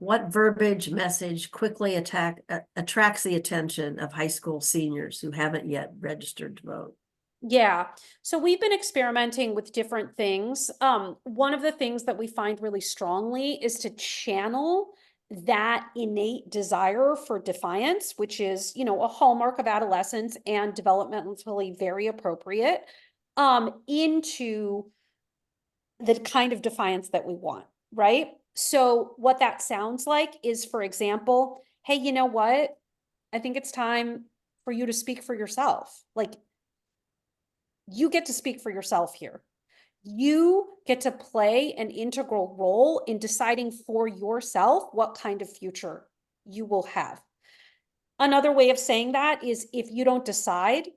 what verbiage message quickly attracts the attention of high school seniors who haven't yet registered to vote? Yeah, so we've been experimenting with different things. One of the things that we find really strongly is to channel that innate desire for defiance, which is, a hallmark of adolescence and developmentally very appropriate, into the kind of defiance that we want, right? So what that sounds like is, for example, hey, you know what? I think it's time for you to speak for yourself. Like, you get to speak for yourself here. You get to play an integral role in deciding for yourself what kind of future you will have. Another way of saying that is, if you don't decide,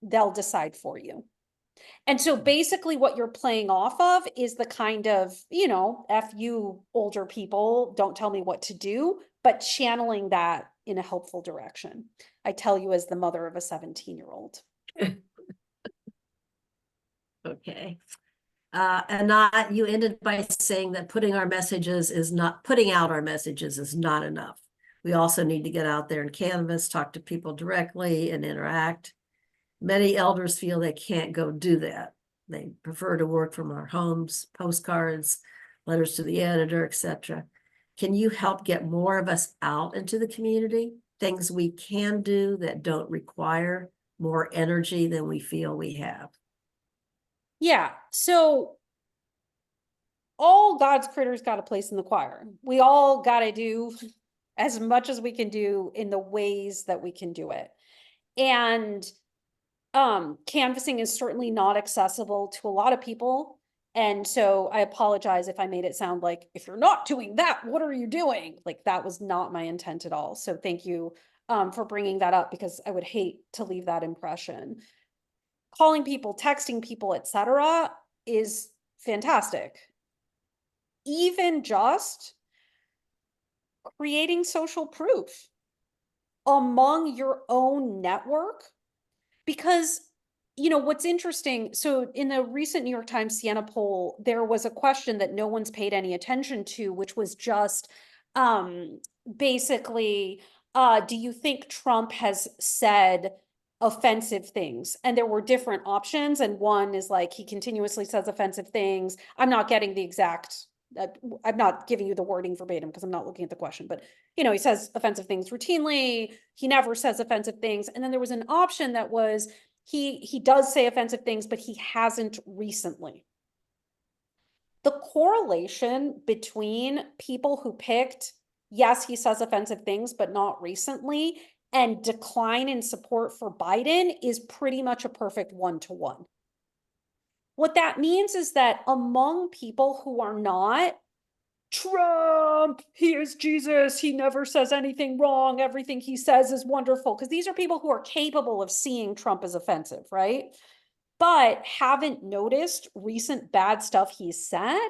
they'll decide for you. And so basically what you're playing off of is the kind of, F you older people, don't tell me what to do, but channeling that in a helpful direction. I tell you as the mother of a 17-year-old. Okay. Anat, you ended by saying that putting out our messages is not enough. We also need to get out there and canvass, talk to people directly and interact. Many elders feel they can't go do that. They prefer to work from our homes, postcards, letters to the editor, etc. Can you help get more of us out into the community? Things we can do that don't require more energy than we feel we have. Yeah, so all God's critters got a place in the choir. We all got to do as much as we can do in the ways that we can do it. And canvassing is certainly not accessible to a lot of people. And so I apologize if I made it sound like, if you're not doing that, what are you doing? Like, that was not my intent at all. So thank you for bringing that up, because I would hate to leave that impression. Calling people, texting people, etc., is fantastic. Even just creating social proof among your own network, because what's interesting, so in the recent New York Times Siena poll, there was a question that no one's paid any attention to, which was just basically, do you think Trump has said offensive things? And there were different options, and one is like, he continuously says offensive things. I'm not getting the exact, I'm not giving you the wording verbatim because I'm not looking at the question, but he says offensive things routinely. He never says offensive things. And then there was an option that was, he does say offensive things, but he hasn't recently. The correlation between people who picked, yes, he says offensive things, but not recently, and decline in support for Biden is pretty much a perfect 1-to-1. What that means is that among people who are not Trump, he is Jesus, he never says anything wrong, everything he says is wonderful, because these are people who are capable of seeing Trump as offensive, right? But haven't noticed recent bad stuff he's said.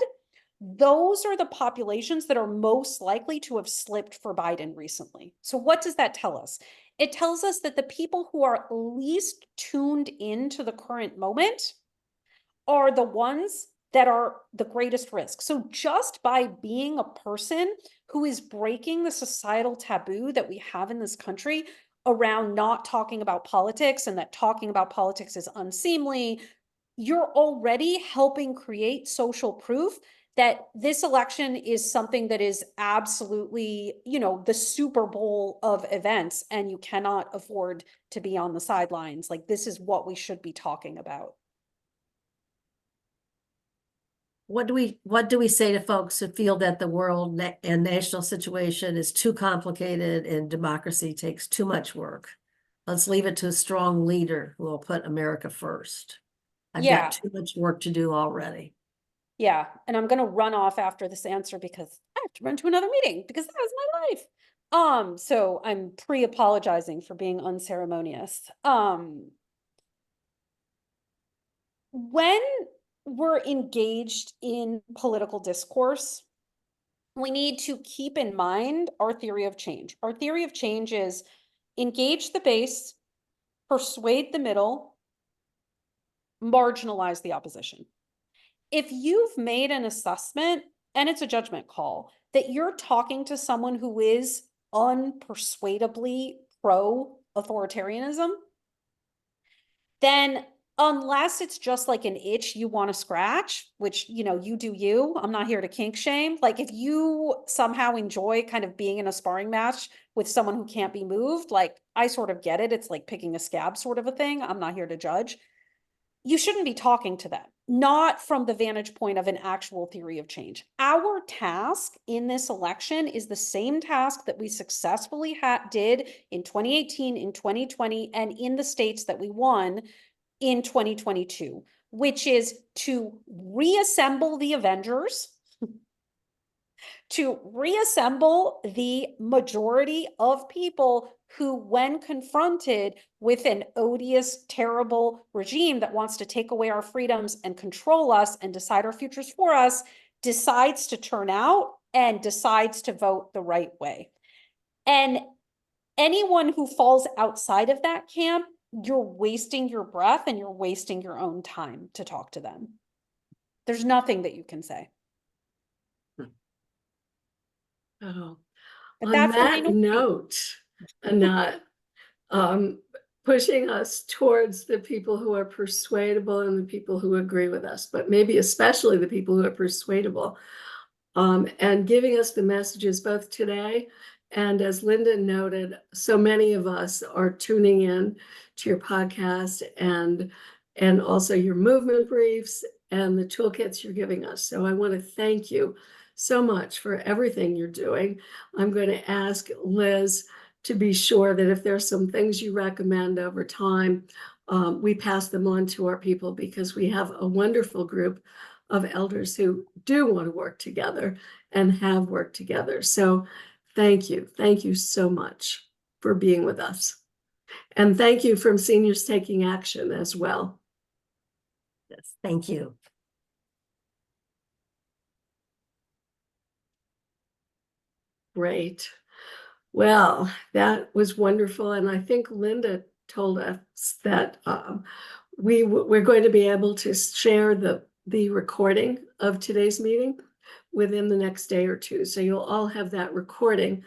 Those are the populations that are most likely to have slipped for Biden recently. So what does that tell us? It tells us that the people who are least tuned into the current moment are the ones that are the greatest risk. So just by being a person who is breaking the societal taboo that we have in this country around not talking about politics and that talking about politics is unseemly, you're already helping create social proof that this election is something that is absolutely, the Super Bowl of events, and you cannot afford to be on the sidelines. Like, this is what we should be talking about. What do we say to folks who feel that the world and national situation is too complicated and democracy takes too much work? Let's leave it to a strong leader who will put America first. I've got too much work to do already. Yeah, and I'm gonna run off after this answer because I have to run to another meeting because that is my life. So I'm pre-apologizing for being unceremonious. When we're engaged in political discourse, we need to keep in mind our theory of change. Our theory of change is engage the base, persuade the middle, marginalize the opposition. If you've made an assessment, and it's a judgment call, that you're talking to someone who is unpersuadably pro-authoritarianism, then unless it's just like an itch you want to scratch, which, you do you, I'm not here to kink shame. Like, if you somehow enjoy kind of being in a sparring match with someone who can't be moved, like, I sort of get it. It's like picking a scab sort of a thing. I'm not here to judge. You shouldn't be talking to them, not from the vantage point of an actual theory of change. Our task in this election is the same task that we successfully did in 2018, in 2020, and in the states that we won in 2022, which is to reassemble the Avengers, to reassemble the majority of people who, when confronted with an odious, terrible regime that wants to take away our freedoms and control us and decide our futures for us, decides to turn out and decides to vote the right way. And anyone who falls outside of that camp, you're wasting your breath and you're wasting your own time to talk to them. There's nothing that you can say. Oh, But on that's the that final note, Anat, pushing us towards the people who are persuadable and the people who agree with us, but maybe especially the people who are persuadable, and giving us the messages both today and, as Linda noted, so many of us are tuning in to your podcast and also your movement briefs and the toolkits you're giving us. So I want to thank you so much for everything you're doing. I'm going to ask Liz to be sure that if there's some things you recommend over time, we pass them on to our people, because we have a wonderful group of elders who do want to work together and have worked together. So thank you. Thank you so much for being with us. And thank you from Seniors Taking Action as well. Yes, thank you. Great. Well, that was wonderful. And I think Linda told us that we're going to be able to share the recording of today's meeting within the next day or two. So you'll all have that recording.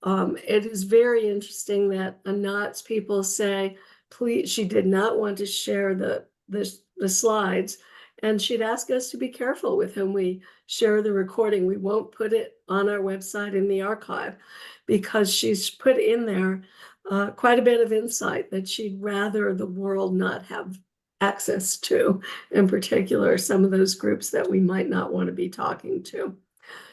It is very interesting that Anat's people say, please, she did not want to share the slides, and she'd ask us to be careful with whom we share the recording. We won't put it on our website in the archive, because she's put in there quite a bit of insight that she'd rather the world not have access to, in particular, some of those groups that we might not want to be talking to.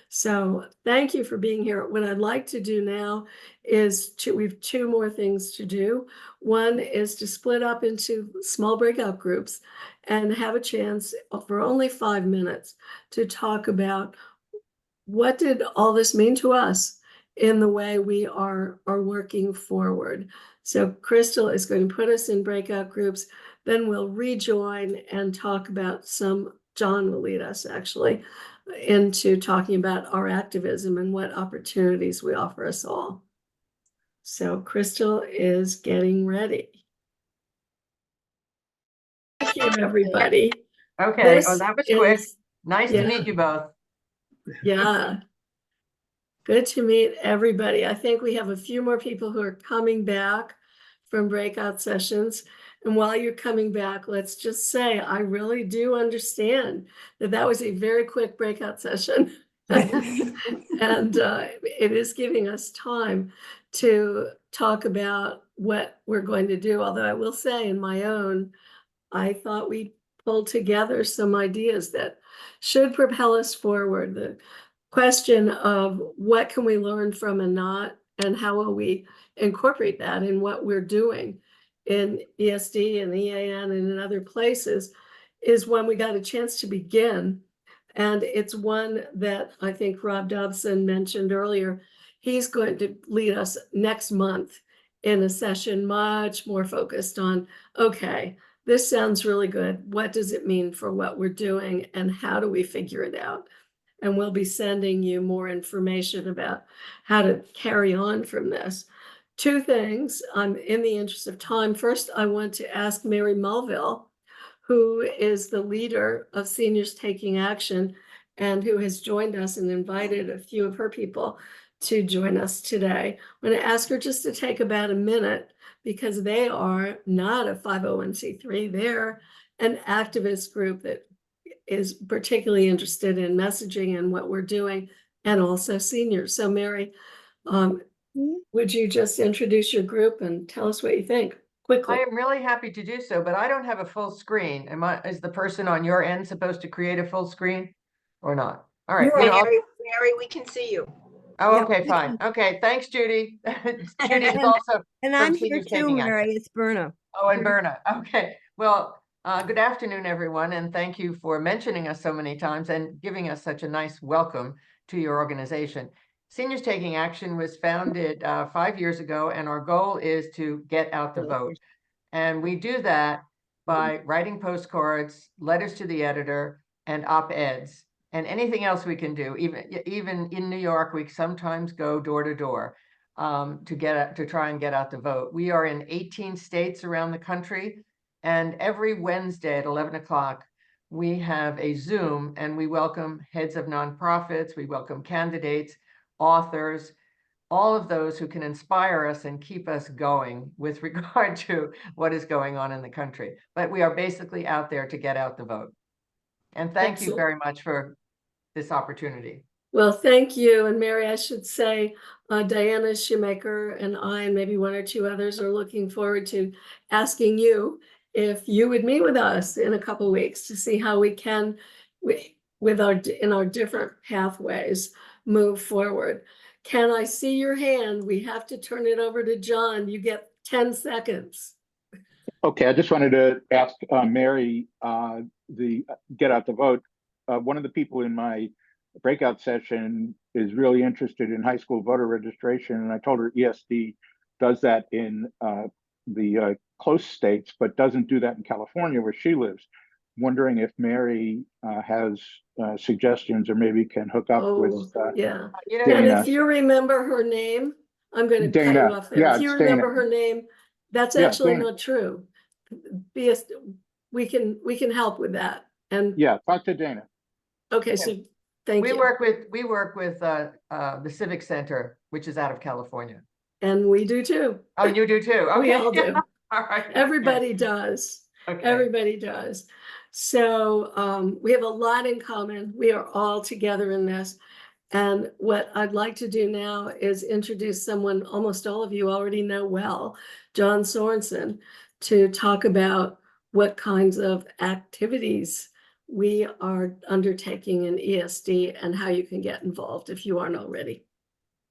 So thank you for being here. What I'd like to do now is we have two more things to do. One is to split up into small breakout groups and have a chance for only 5 minutes to talk about what did all this mean to us in the way we are working forward. So Crystal is going to put us in breakout groups, then we'll rejoin and talk about John will lead us actually into talking about our activism and what opportunities we offer us all. So Crystal is getting ready. Thank you, everybody. Okay, This oh, that was quick. is- Nice to meet you both. Yeah. Good to meet everybody. I think we have a few more people who are coming back from breakout sessions. And while you're coming back, let's just say, I really do understand that that was a very quick breakout session. And it is giving us time to talk about what we're going to do. Although I will say in my own, I thought we pulled together some ideas that should propel us forward. The question of what can we learn from Anat and how will we incorporate that in what we're doing in ESD and EAN and in other places is when we got a chance to begin. And it's one that I think Rob Dobson mentioned earlier. He's going to lead us next month in a session much more focused on, okay, this sounds really good. What does it mean for what we're doing and how do we figure it out? And we'll be sending you more information about how to carry on from this. Two things, in the interest of time. First, I want to ask Mary Mulville, who is the leader of Seniors Taking Action and who has joined us and invited a few of her people to join us today. I'm going to ask her just to take about a minute because they are not a 501c3. They're an activist group that is particularly interested in messaging and what we're doing, and also seniors. So Mary, would you just introduce your group and tell us what you think quickly? I am really happy to do so, but I don't have a full screen. Is the person on your end supposed to create a full screen or not? All right. Mary, we can see you. Oh, Yeah. okay, fine. Okay, thanks, Judy. Judy is also And from I'm here Seniors too, Taking Action. Mary. It's Berna. Oh, and Berna. Okay. Well, good afternoon, everyone, and thank you for mentioning us so many times and giving us such a nice welcome to your organization. Seniors Taking Action was founded 5 years ago, and our goal is to get out the vote. And we do that by writing postcards, letters to the editor, and op-eds, and anything else we can do. Even in New York, we sometimes go door to door to try and get out the vote. We are in 18 states around the country, and every Wednesday at 11 o'clock, we have a Zoom, and we welcome heads of nonprofits, we welcome candidates, authors, all of those who can inspire us and keep us going with regard to what is going on in the country. But we are basically out there to get out the vote. And thank you very much for this opportunity. Well, thank you. And Mary, I should say, Diana Shoemaker and I, and maybe one or two others, are looking forward to asking you if you would meet with us in a couple of weeks to see how we can, in our different pathways, move forward. Can I see your hand? We have to turn it over to John. You get 10 seconds. Okay, I just wanted to ask Mary, the get out the vote. One of the people in my breakout session is really interested in high school voter registration, and I told her ESD does that in the close states, but doesn't do that in California where she lives. Wondering if Mary has suggestions or maybe can hook up with yeah. Dana. And if you remember her name, I'm going to cut you off there. Yeah, if you it's remember Dana. her name, that's actually not true. We can help with that. And yeah, talk to Dana. Okay, so thank you. We work with the Civic Center, which is out of California. And we do too. Oh, you do too? Okay. We all do. All right. Everybody does. Okay. Everybody does. So we have a lot in common. We are all together in this. And what I'd like to do now is introduce someone almost all of you already know well, John Sorensen, to talk about what kinds of activities we are undertaking an ESD and how you can get involved if you aren't already.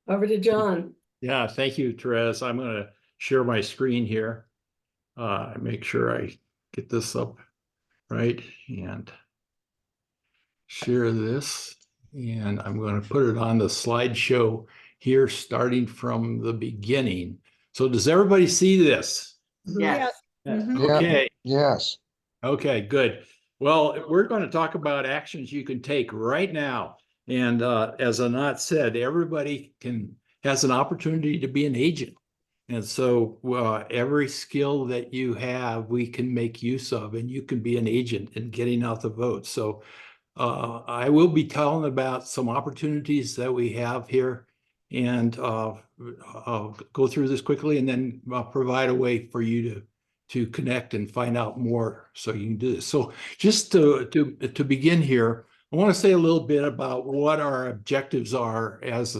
Over to John. Yeah, thank you, Therese. I'm going to share my screen here. Make sure I get this up right and share this. And I'm going to put it on the slideshow here, starting from the beginning. So does everybody see this? Yes. Okay. Yes. Okay, good. Well, we're going to talk about actions you can take right now. And as Anat said, everybody has an opportunity to be an agent. And so every skill that you have, we can make use of, and you can be an agent in getting out the vote. So I will be telling about some opportunities that we have here, and I'll go through this quickly and then provide a way for you to connect and find out more so you can do this. So just to begin here, I want to say a little bit about what our objectives are as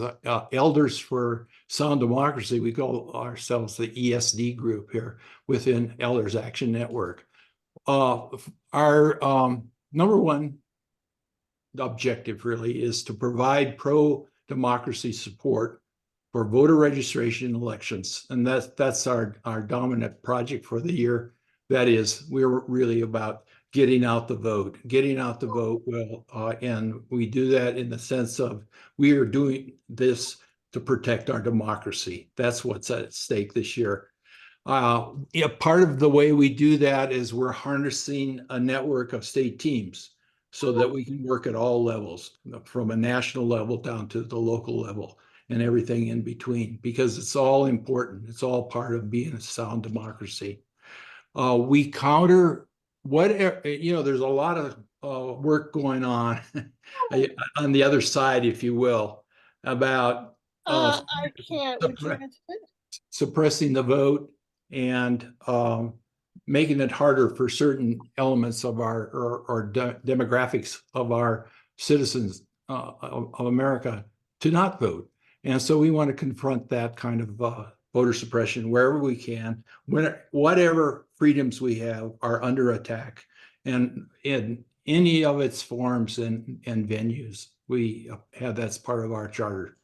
elders for sound democracy. We call ourselves the ESD group here within Elders Action Network. Our number one objective really is to provide pro-democracy support for voter registration elections. And that's our dominant project for the year. That is, we're really about getting out the vote. Well, and we do that in the sense of we are doing this to protect our democracy. That's what's at stake this year. Part of the way we do that is we're harnessing a network of state teams so that we can work at all levels, from a national level down to the local level and everything in between, because it's all important. It's all part of being a sound democracy. We counter there's a lot of work going on on the other side, if you will, about I can't. Would you answer it? suppressing the vote and making it harder for certain elements of our demographics of our citizens of America to not vote. And so we want to confront that kind of voter suppression wherever we can, whatever freedoms we have are under attack, and in any of its forms and venues. We have that's part of our charter.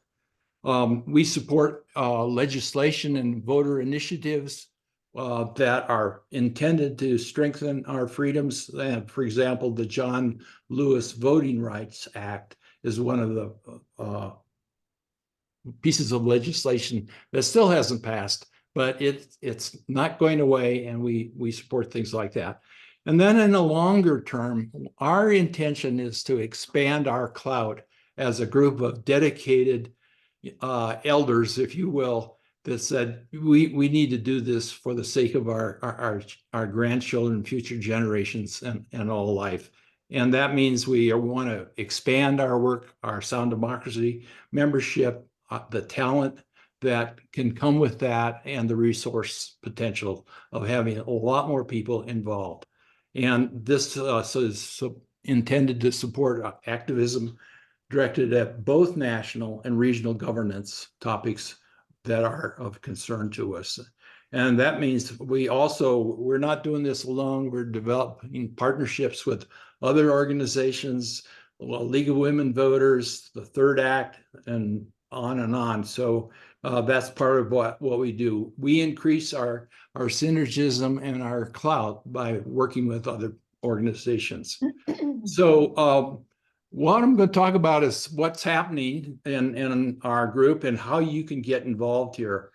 We support legislation and voter initiatives that are intended to strengthen our freedoms. And for example, the John Lewis Voting Rights Act is one of the pieces of legislation that still hasn't passed, but it's not going away, and we support things like that. And then in the longer term, our intention is to expand our clout as a group of dedicated elders, if you will, that said we need to do this for the sake of our grandchildren, future generations, and all life. And that means we want to expand our work, our sound democracy membership, the talent that can come with that, and the resource potential of having a lot more people involved. And this is intended to support activism directed at both national and regional governance topics that are of concern to us. And that means we're not doing this alone. We're developing partnerships with other organizations, League of Women Voters, the Third Act, and on and on. So that's part of what we do. We increase our synergism and our clout by working with other organizations. So what I'm going to talk about is what's happening in our group and how you can get involved here.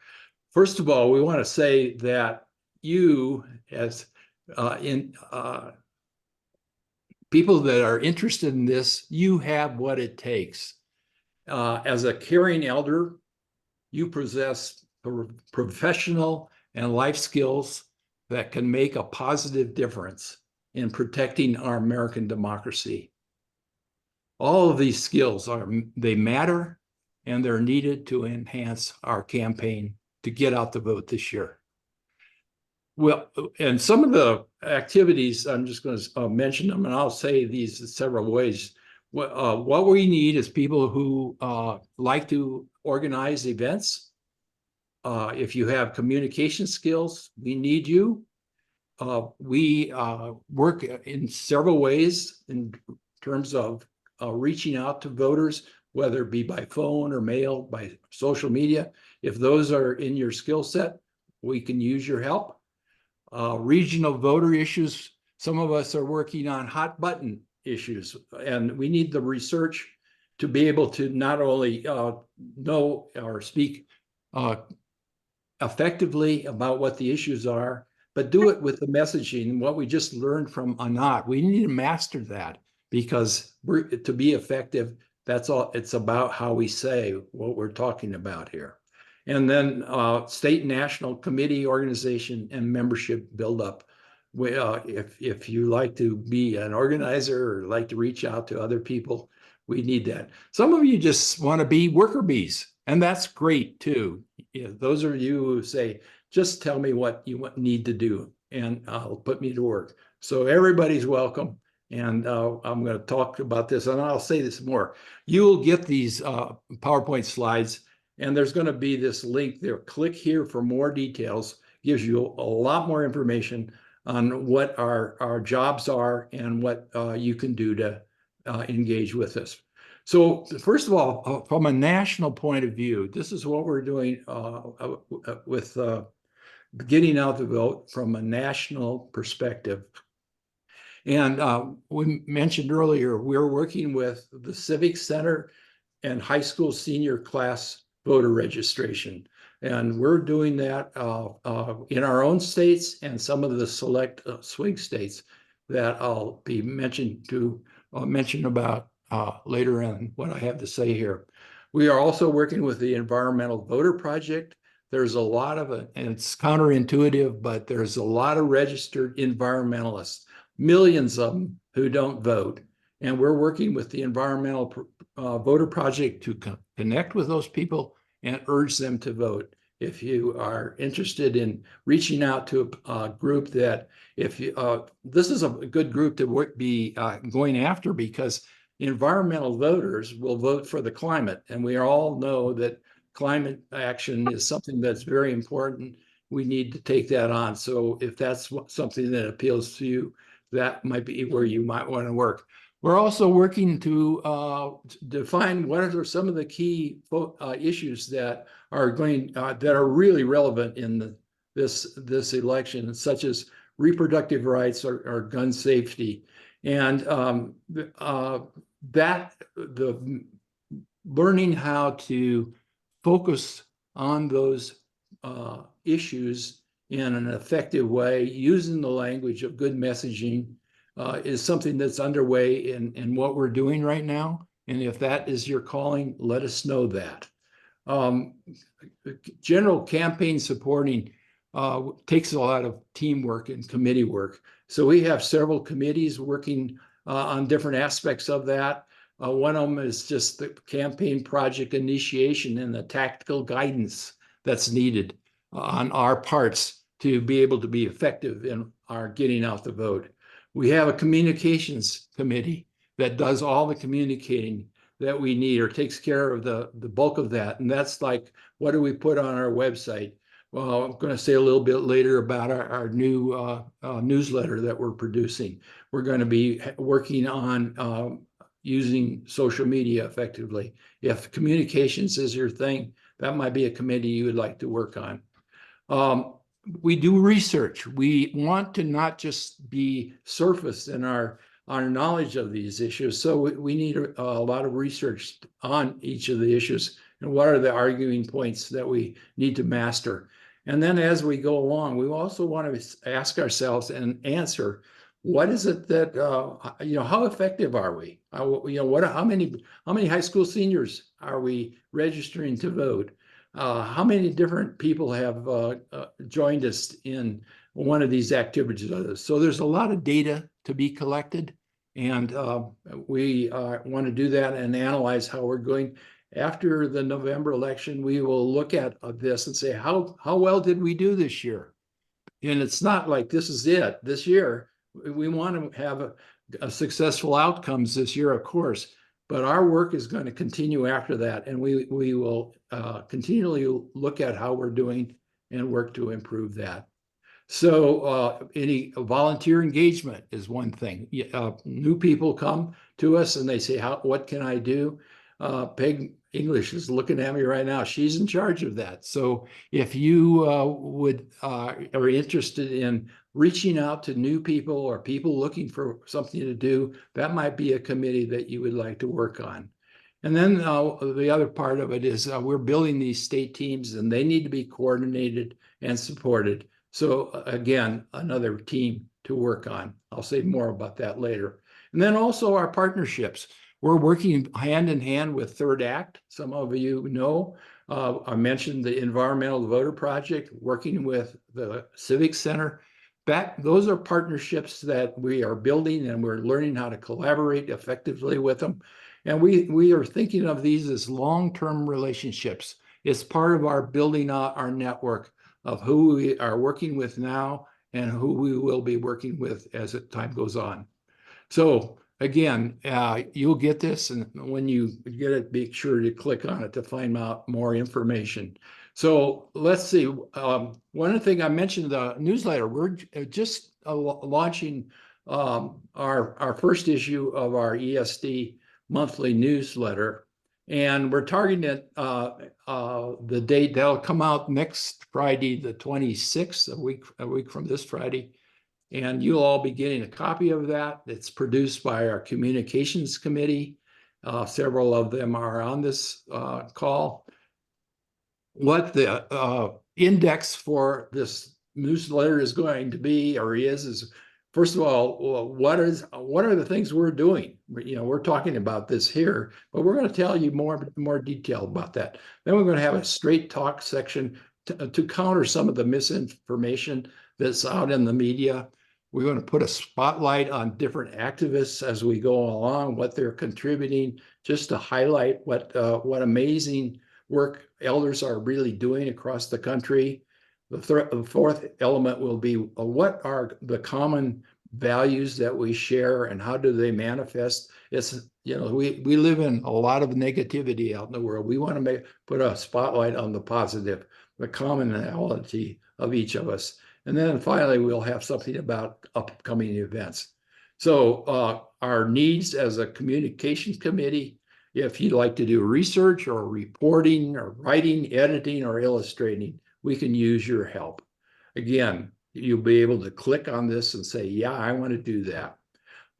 First of all, we want to say that you, as people that are interested in this, you have what it takes. As a caring elder, you possess professional and life skills that can make a positive difference in protecting our American democracy. All of these skills they matter, and they're needed to enhance our campaign to get out the vote this year. Well, and some of the activities, I'm just going to mention them, and I'll say these in several ways. What we need is people who like to organize events. If you have communication skills, we need you. we work in several ways in terms of reaching out to voters, whether it be by phone or mail, by social media. If those are in your skill set, we can use your help. Regional voter issues, some of us are working on hot button issues, and we need the research to be able to not only know or speak effectively about what the issues are, but do it with the messaging. What we just learned from Anat, we need to master that, because to be effective, that's all. It's about how we say what we're talking about here. And then state and national committee organization and membership buildup. If you like to be an organizer or like to reach out to other people, we need that. Some of you just want to be worker bees, and that's great too. Those are you who say, just tell me what you need to do and I'll put me to work. So everybody's welcome. And I'm going to talk about this, and I'll say this more. You will get these PowerPoint slides, and there's going to be this link there. Click here for more details. Gives you a lot more information on what our jobs are and what you can do to engage with us. So first of all, from a national point of view, this is what we're doing with getting out the vote from a national perspective. And we mentioned earlier, we're working with the Civic Center and high school senior class voter registration. And we're doing that in our own states and some of the select swing states that I'll be mention about later on what I have to say here. We are also working with the Environmental Voter Project. There's a lot of it, and it's counterintuitive, but there's a lot of registered environmentalists, millions of them who don't vote. And we're working with the Environmental Voter Project to connect with those people and urge them to vote. If you are interested in reaching out to a group that, if you, this is a good group to be going after, because environmental voters will vote for the climate. And we all know that climate action is something that's very important. We need to take that on. So if that's something that appeals to you, that might be where you might want to work. We're also working to define what are some of the key issues that are really relevant in this election, such as reproductive rights or gun safety, and the learning how to focus on those issues in an effective way, using the language of good messaging, is something that's underway in what we're doing right now. And if that is your calling, let us know that. General campaign supporting takes a lot of teamwork and committee work. So we have several committees working on different aspects of that. One of them is just the campaign project initiation and the tactical guidance that's needed on our parts to be able to be effective in our getting out the vote. We have a communications committee that does all the communicating that we need, or takes care of the bulk of that. And that's like, what do we put on our website? Well, I'm going to say a little bit later about our new newsletter that we're producing. We're going to be working on using social media effectively. If communications is your thing, that might be a committee you would like to work on. We do research. We want to not just be surface in our knowledge of these issues. So we need a lot of research on each of the issues and what are the arguing points that we need to master. And then as we go along, we also want to ask ourselves and answer, what is it that, how effective are we? How many high school seniors are we registering to vote? How many different people have joined us in one of these activities? So there's a lot of data to be collected, and we want to do that and analyze how we're going. After the November election, we will look at this and say, how well did we do this year? And it's not like this is it this year. We want to have a successful outcomes this year, of course, but our work is going to continue after that. And we will continually look at how we're doing and work to improve that. So any volunteer engagement is one thing. New people come to us and they say, what can I do? Peg English is looking at me right now. She's in charge of that. So if you are interested in reaching out to new people or people looking for something to do, that might be a committee that you would like to work on. And then the other part of it is we're building these state teams and they need to be coordinated and supported. So again, another team to work on. I'll say more about that later. And then also our partnerships. We're working hand in hand with Third Act. Some of you know, I mentioned the Environmental Voter Project, working with the Civic Center. Those are partnerships that we are building and we're learning how to collaborate effectively with them. And we are thinking of these as long-term relationships. It's part of our building out our network of who we are working with now and who we will be working with as time goes on. So again, you'll get this, and when you get it, be sure to click on it to find out more information. So let's see. One thing I mentioned, the newsletter, we're just launching our first issue of our ESD monthly newsletter. And we're targeting it, the date that'll come out next Friday, the 26th, a week from this Friday. And you'll all be getting a copy of that. It's produced by our communications committee. Several of them are on this call. What the index for this newsletter is going to be or is first of all, what are the things we're doing? We're talking about this here, but we're going to tell you more detail about that. Then we're going to have a straight talk section to counter some of the misinformation that's out in the media. We're going to put a spotlight on different activists as we go along, what they're contributing, just to highlight what amazing work elders are really doing across the country. The fourth element will be what are the common values that we share and how do they manifest? It's, we live in a lot of negativity out in the world. We want to put a spotlight on the positive, the commonality of each of us. And then finally, we'll have something about upcoming events. So our needs as a communications committee, if you'd like to do research or reporting or writing, editing, or illustrating, we can use your help. Again, you'll be able to click on this and say, yeah, I want to do that.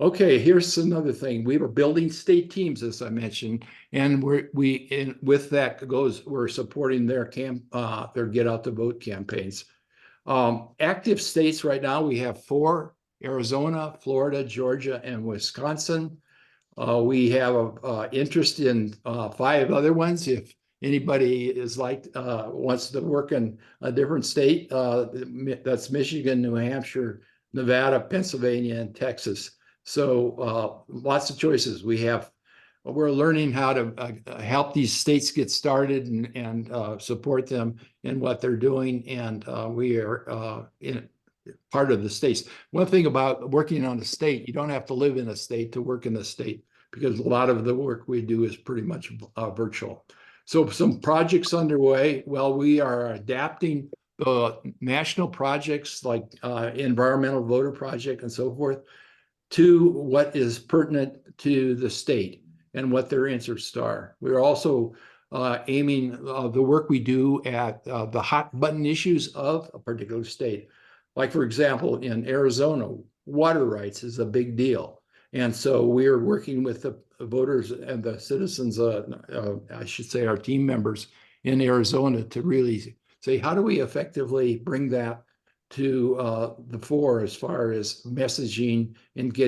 Okay, here's another thing. We were building state teams, as I mentioned, and with that we're supporting their Get Out the Vote campaigns. Active states right now, we have 4: Arizona, Florida, Georgia, and Wisconsin. We have interest in 5 other ones. If anybody is wants to work in a different state, that's Michigan, New Hampshire, Nevada, Pennsylvania, and Texas. So lots of choices. We're learning how to help these states get started and support them in what they're doing. And we are in part of the states. One thing about working on a state, you don't have to live in a state to work in the state, because a lot of the work we do is pretty much virtual. So some projects underway. Well, we are adapting the national projects like Environmental Voter Project and so forth to what is pertinent to the state and what their interests are. We're also aiming the work we do at the hot button issues of a particular state. Like, for example, in Arizona, water rights is a big deal. And so we're working with the voters and the citizens, I should say our team members in Arizona, to really say, how do we effectively bring that to the fore as far as messaging and getting